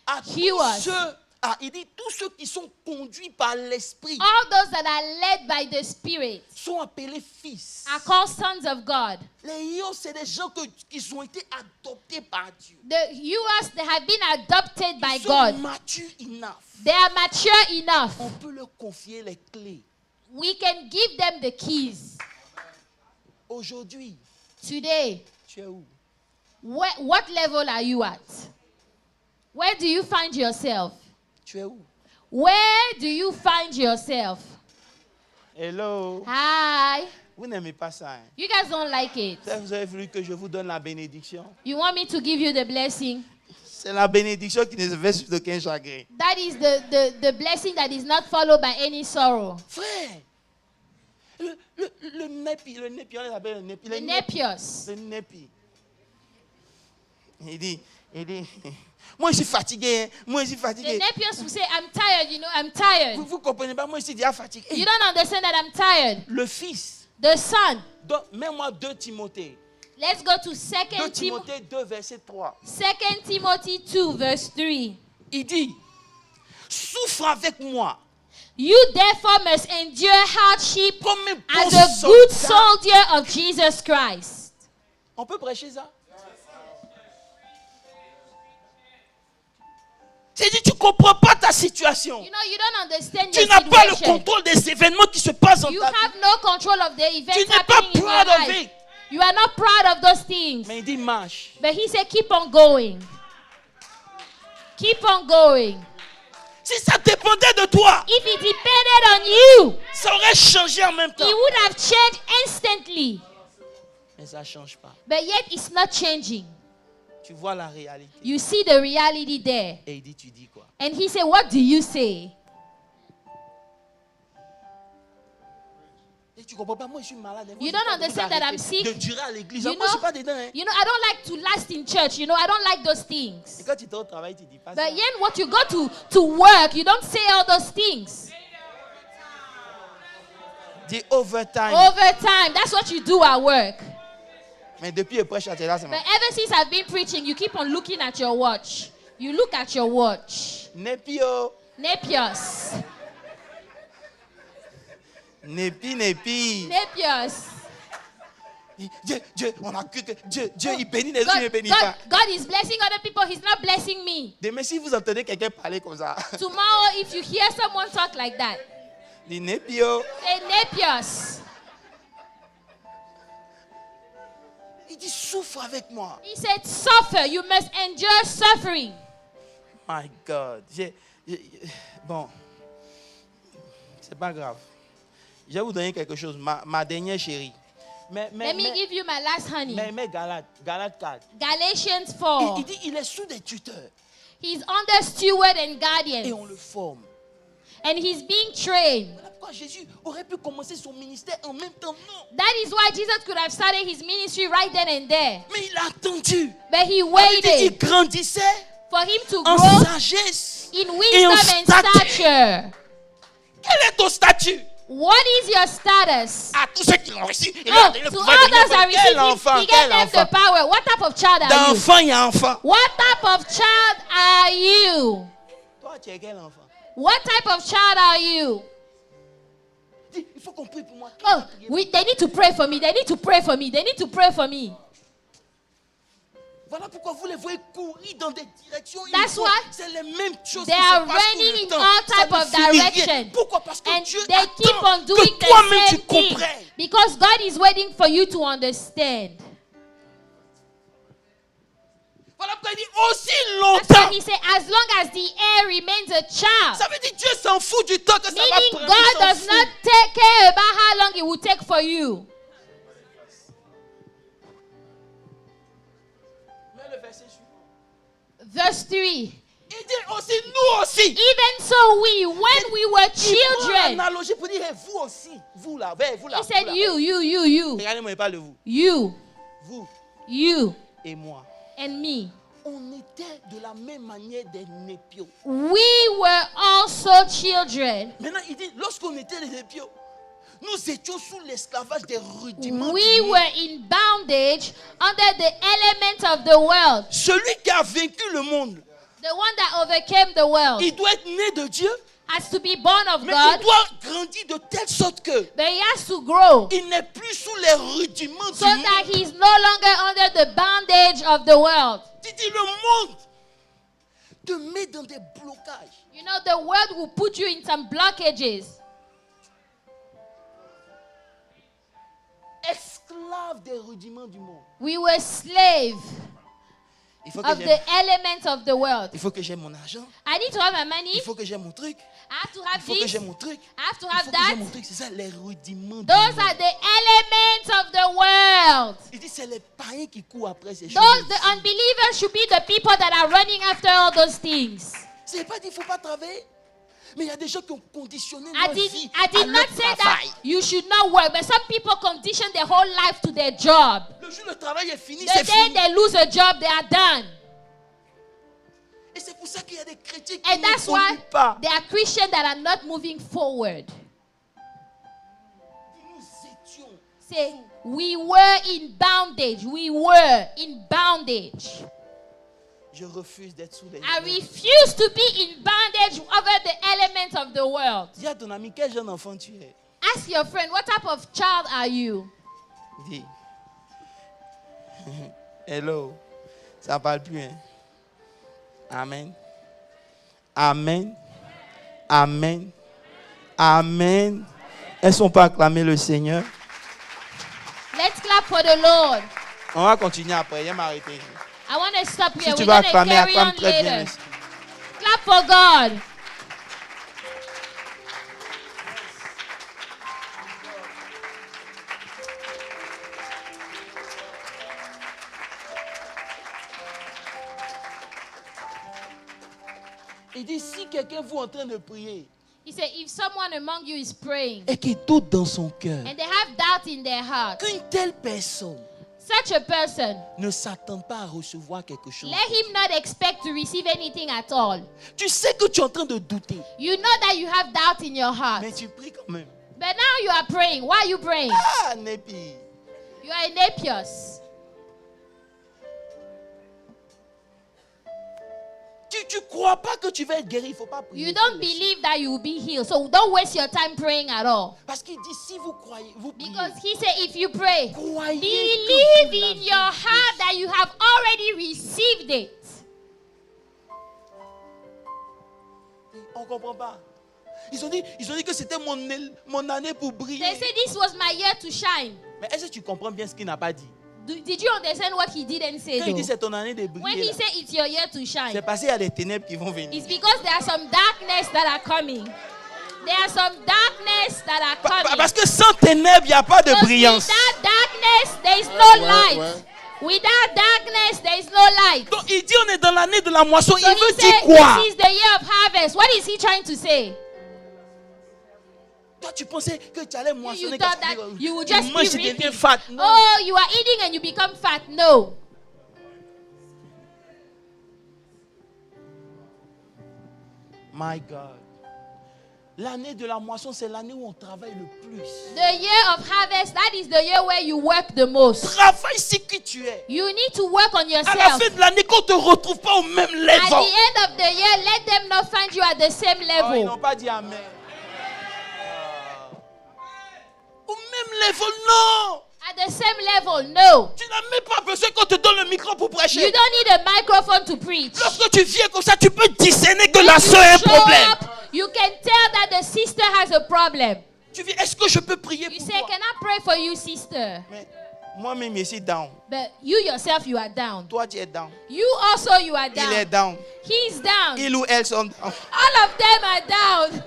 à Heroes. tous ceux qui sont conduits par l'esprit all those that are led by the Spirit sont appelés fils. are called sons of God. Les ios, c'est des gens qui ont été adoptés par Dieu. The Jews that have been adopted by Ils sont God. matures enough. They are mature enough. On peut leur confier les clés. We can give them the keys. Aujourd'hui, Today, tu es où? what level are you at? Where do you find yourself? Tu es où? Where do you find yourself? Hello. Hi. Vous n'aimez pas ça, hein? You guys don't like it. Vous avez voulu que je vous donne la bénédiction? You want me to give you the blessing? C'est la bénédiction qui ne se fait sur aucun chagrin. That is the blessing that is not followed by any sorrow. Frère, le népi, on les appelle le népi. The Nepios. Le népi. Il dit, moi je suis fatigué, hein, moi je suis The fatigué. Nepios will say, I'm tired, I'm tired. Vous comprenez pas, moi je suis déjà fatigué. You don't understand that I'm tired. Le fils, The son. donc mets-moi 2 Timothée. Let's go to 2 Timothée 2, verset 3. 2 Timothy 2, verse 3. Il dit, souffre avec moi You therefore must endure hardship comme un as bon a good soldat. soldier of Jesus Christ. On peut prêcher ça? C'est-à-dire, tu ne comprends pas ta situation. You know, you don't understand Tu your n'as pas le situation. contrôle des événements qui se passent dans You ta vie. have no control of the events Tu n'es pas happening in your proud of life. it. You are not proud of those things. Mais il dit marche. But he said, keep on going. Keep on going. Si ça dépendait de toi, If it depended on you, ça aurait changé en même temps. it would have changed instantly. Mais ça ne change pas. But yet it's not changing. Tu vois la réalité. You see the reality there. Et il dit, tu dis quoi? And he said, what do you say? Et tu comprends pas, moi je suis malade. Moi, You je don't suis pas understand obligé that I'm d'arrêter sick. de durer à l'église. You Moi je suis know, pas dedans. Hein. I don't like to last in church. I don't like those Et things. quand tu es au travail, tu dis pas ça. But yet what you go to work, you don't say all those things. Dis overtime. Overtime, that's what you do at work. Mais depuis le prêche, tu es là, c'est But ever since I've been preaching, you keep on looking at your watch. You look at your watch. Nepio. Nepios. Nepi. Nepios. Dieu, on a cru que Dieu, il bénit les autres, il ne bénit pas. God is blessing other people. He's not blessing me. Demain, si vous entendez quelqu'un parler comme ça, Tomorrow, if you hear someone talk like that, dis Népio. say Nepios. Il dit souffre avec moi. He said, suffer. You must endure suffering. My God. Bon, c'est pas grave. Je vais vous donner quelque chose. Ma dernière chérie. Let me give you my last honey. Mais Galate 4. Galatians 4. Il dit il est sous des tuteurs. He's under steward and Et guardian. on le forme. And he's being trained. Voilà pourquoi Jésus aurait pu commencer son ministère en même temps. Non. That is why Jesus could have started his ministry right then and there. Mais il a attendu. But he Il waited grandissait for him to en grow sagesse. in et en wisdom and stature. Quel est ton statut? What is your status? À tous ceux qui l'ont reçu, il Oh, a donné le to pouvoir de others devenir are quel receiving, enfant, he quel gave them the enfant. power. What type of child are you? D'enfant, il y a enfant. What type of child are you? Toi, tu es quel enfant? What type of child are you? Dis, il faut qu'on prie pour moi. Oh, they need to pray for me. They need to pray for me. They need to pray for me. Voilà pourquoi vous les voyez courir dans des directions. That's why c'est les mêmes choses they qui are se passent tout running le in temps. all Ça type ne of finit rien. direction. Pourquoi? Parce que And Dieu they keep on attend doing que toi-même the tu same thing. comprennes. Because God is waiting for you to understand. Voilà pourquoi il dit aussi That's longtemps. why he said, as long as the heir remains a child. Ça veut dire Dieu s'en fout du temps que ça va Meaning prendre. God il s'en does fout. not take care about how long it will take for you. Mais le verset suivant. Verse 3. Il dit aussi nous aussi. Even so when we were Il prend children. l'analogie pour dire hey, vous aussi. Vous là, hey, vous là. He vous said, là. you. Regardez-moi, il parle de vous. Vous You, et moi. and me. On était de la même manière des népios. We were also children. Maintenant, il dit, lorsqu'on était des népios, nous étions sous l'esclavage des rudiments. We du monde. were in bondage under the elements of the world. Celui qui a vaincu le monde, The one that overcame the world il doit être né de Dieu, has to be born of mais God, il doit grandir de telle sorte que but he has to grow il n'est plus sous les rudiments so du monde. that he's no longer under the bondage of the world. Tu dis, le monde te met dans des blocages. You know, the world will put you in some blockages. Esclave des rudiments du monde. We were slaves Il faut of que the j'aie, elements of the world. il faut que j'aie mon argent. I need to have my money. Il faut que j'aie mon truc. I have to Il have faut que this. j'aie mon truc. I have to Il have faut que j'aie that. mon truc. C'est ça les rudiments du Those monde. are the elements of the world. Il dit c'est les païens qui courent après ces choses. Those, the unbelievers should be the people that are running after all those things. C'est pas dit qu'il ne faut pas travailler. Mais il y a des gens qui ont conditionné I leur did, vie I à did leur not say that travail. you should not work, but some people condition their whole life to their job. Le jour où le travail est fini, The c'est day fini. they lose a job, they are done. Et c'est pour ça qu'il y a des chrétiens qui And that's why n'évoluent pas. there are Christians that are not moving forward. Nous étions. Say, we were in bondage. We were in bondage. Je refuse d'être sous les. I refuse to be in bondage over the elements of the world. Dis à ton ami quel jeune enfant tu es. Ask your friend, what type of child are you? Dis. Hello. Ça parle plus, hein? Amen. Amen. Amen. Amen. Elles sont pas acclamées le Seigneur. Let's clap for the Lord. On va continuer après. Il va m'arrêter. I want to stop Si here. tu We're vas going to acclamer, carry acclame on très bien. later. Merci. Clap for God. Il dit si quelqu'un vous en train de prier He said, if someone among you is praying et qui doute dans son cœur, and they have doubt in their heart, qu'une telle personne such a person, ne s'attend pas à recevoir quelque chose. let him not expect to receive anything at all. Tu sais que tu es en train de douter, You know that you have doubt in your heart. mais tu pries quand même. But now you are praying. Why are you praying? Ah, Népi. You are in Nepios. Tu tu crois pas que tu vas être guéri, il faut pas prier. You don't believe that you will be healed. So don't waste your time praying at all. Parce qu'il dit si vous croyez, vous priez. Because he said if you pray, Croyez believe que vous in your heart that you have already received it. On ne comprend pas. Ils ont dit que c'était mon année pour briller. They said this was my year to shine. Mais est-ce que tu comprends bien ce qu'il n'a pas dit? Did you understand what he didn't say Quand il dit though? c'est ton année de When briller, he là, said it's your year to c'est shine, parce qu'il y a des ténèbres qui vont venir. it's because there are some darkness that are coming. There are some darkness that are coming. Parce que sans ténèbres, il n'y a pas de Because brillance. without darkness, there is no Ouais, light. ouais. Without darkness, there is no light. Donc il dit on est dans l'année de la moisson. So Il veut he dire said quoi? this is the year of harvest. What is he trying to say? Toi, tu pensais que tu allais You moissonner. thought that you would just Moi, je be deviens reaping. fat. Non. Oh, you are eating and you become fat. No. My God. L'année de la moisson, c'est l'année où on travaille le plus. The year of harvest, that is the year where you work the most. Travaille ce qui tu es. You need to work on À la yourself. fin de l'année, qu'on ne te retrouve pas au même At level. the end of the year, let them not find you at the same Oh, ils level. n'ont pas dit amen. Au même level, non. At the same level, no. Tu n'as même pas besoin qu'on te donne le micro pour You prêcher. don't need a microphone to preach. Lorsque tu viens comme ça, tu peux discerner que When la you soeur a un show problème. up, you can tell that the sister has a problem. Tu viens, est-ce que je peux prier You pour say, toi? can I pray for you, sister? Mais moi-même, je suis down. But you yourself, you are down. Toi, tu es down. You also, you are Il est down. down. He's down. Il ou elle sont down. All of them are down.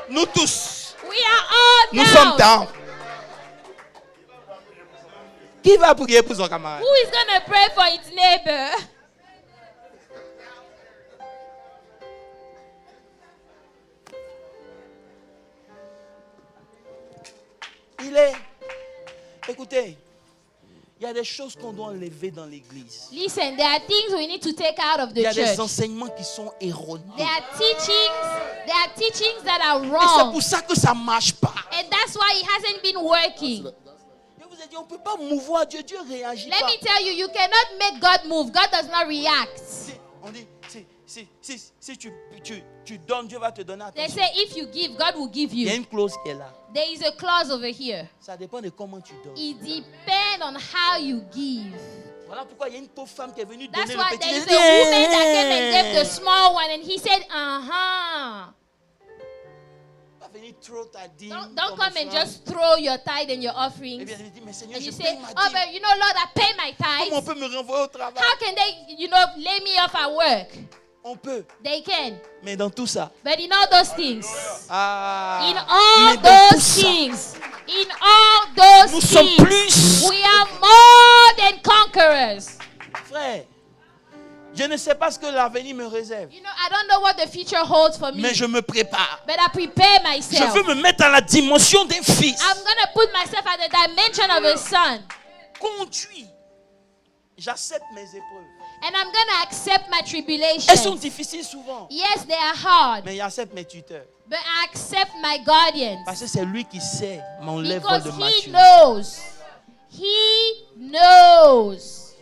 Nous tous, We are all nous down. sommes down. Qui va prier pour son camarade? Who is going to pray for its neighbor? Il est. Écoutez, il y a des choses qu'on doit enlever dans l'église. Listen, there are things we need to take out of Il y the a des church. enseignements qui sont erronés. There are teachings that are Et c'est wrong. pour ça que ça ne marche pas. And that's why it hasn't been working. Je vous ai dit, on ne peut pas mouvoir Dieu. Dieu réagit Let pas. me tell you, you cannot make God move. God does not react. On dit, si tu donnes, Dieu va te donner. They Attention. say if you give, God will give Il y a you. une clause qui est là. There is a clause over here. Ça dépend de comment tu donnes. It depends on how you give. Voilà pourquoi il y a une pauvre femme qui est venue That's donner why le petit. there is Elle a dit, woman that came and gave the small one, and he said, Va venir trop ta dîme, Don't ton come and offrande. just throw your tithe and your Eh offerings. bien, elle dit, mais Seigneur, And je you paye say, ma oh, dîme. but you know, Lord, I pay my Comment on tithes. peut me renvoyer au travail? How can they, lay me off at work? On peut. They can. Mais dans tout ça. But in all those things, Ah, in all mais dans tout those ça, things, in all those nous sommes things, plus. we are more than conquerors. Frère, je ne sais pas ce que l'avenir me réserve. You know, I don't know what the future holds for me, Mais je me prépare. but I prepare Je myself. veux me mettre à la dimension d'un fils. I'm going to put myself at the dimension of a son. Conduit. J'accepte mes épreuves. And I'm going to accept my Elles sont tribulations. difficiles souvent. Yes, they are hard, Mais j'accepte mes tuteurs. but I accept my guardians. Parce que c'est lui qui sait mon level Because de he maturité. knows. He knows.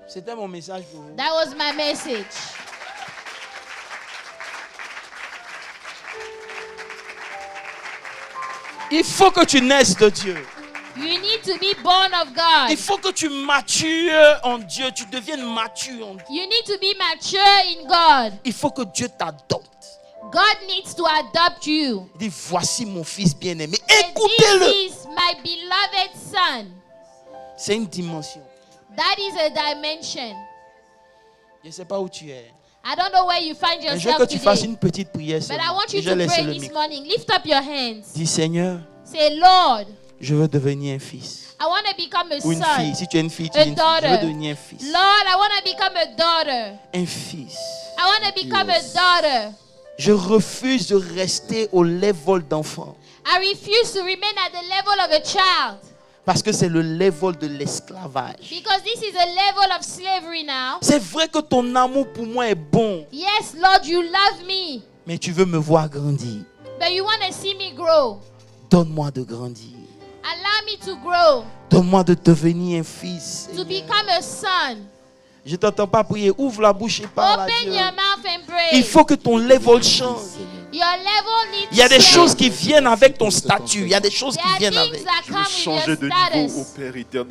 C'était mon message pour vous. That was my message. Il faut que tu naisses de Dieu. You need to be born of God. Il faut que tu matures en Dieu. Tu deviennes mature en Dieu. You need to be mature in God. Il faut que Dieu t'adopte. God needs to adopt you. Il dit, voici mon fils bien-aimé. And Écoutez-le. this is my beloved son. C'est une dimension. That is a dimension. Je ne sais pas où tu es. I don't know where you find Mais je veux que yourself tu fasses today. une petite prière. But I seulement. want you Déjà, to laisse pray le this micro. morning. Lift up your hands. Dis, Seigneur, Say, Lord, je veux devenir un fils. I want to become a Ou une son. fille. Si tu es une fille, tu A dis une fille. Je veux daughter. devenir un fils. Lord, I want to become a daughter. Un fils. I want to become Yes. a daughter. Je refuse de rester au level d'enfant. I refuse to remain at the level of a child. Parce que c'est le level de l'esclavage. Because this is a level of slavery now. C'est vrai que ton amour pour moi est bon. Yes, Lord, you love me. Mais tu veux me voir grandir. But you want to see me grow. Donne-moi de grandir. Allow me to grow. Donne-moi de devenir un fils. To become a son. Je t'entends pas prier. Ouvre la bouche et parle à Open Dieu. your mouth and pray. Il faut que ton level change. Your level needs Il y a des to change. choses qui viennent avec ton statut. Il y a des choses There qui are viennent things avec. that Je come veux with your changer de niveau, status. ô Père éternel.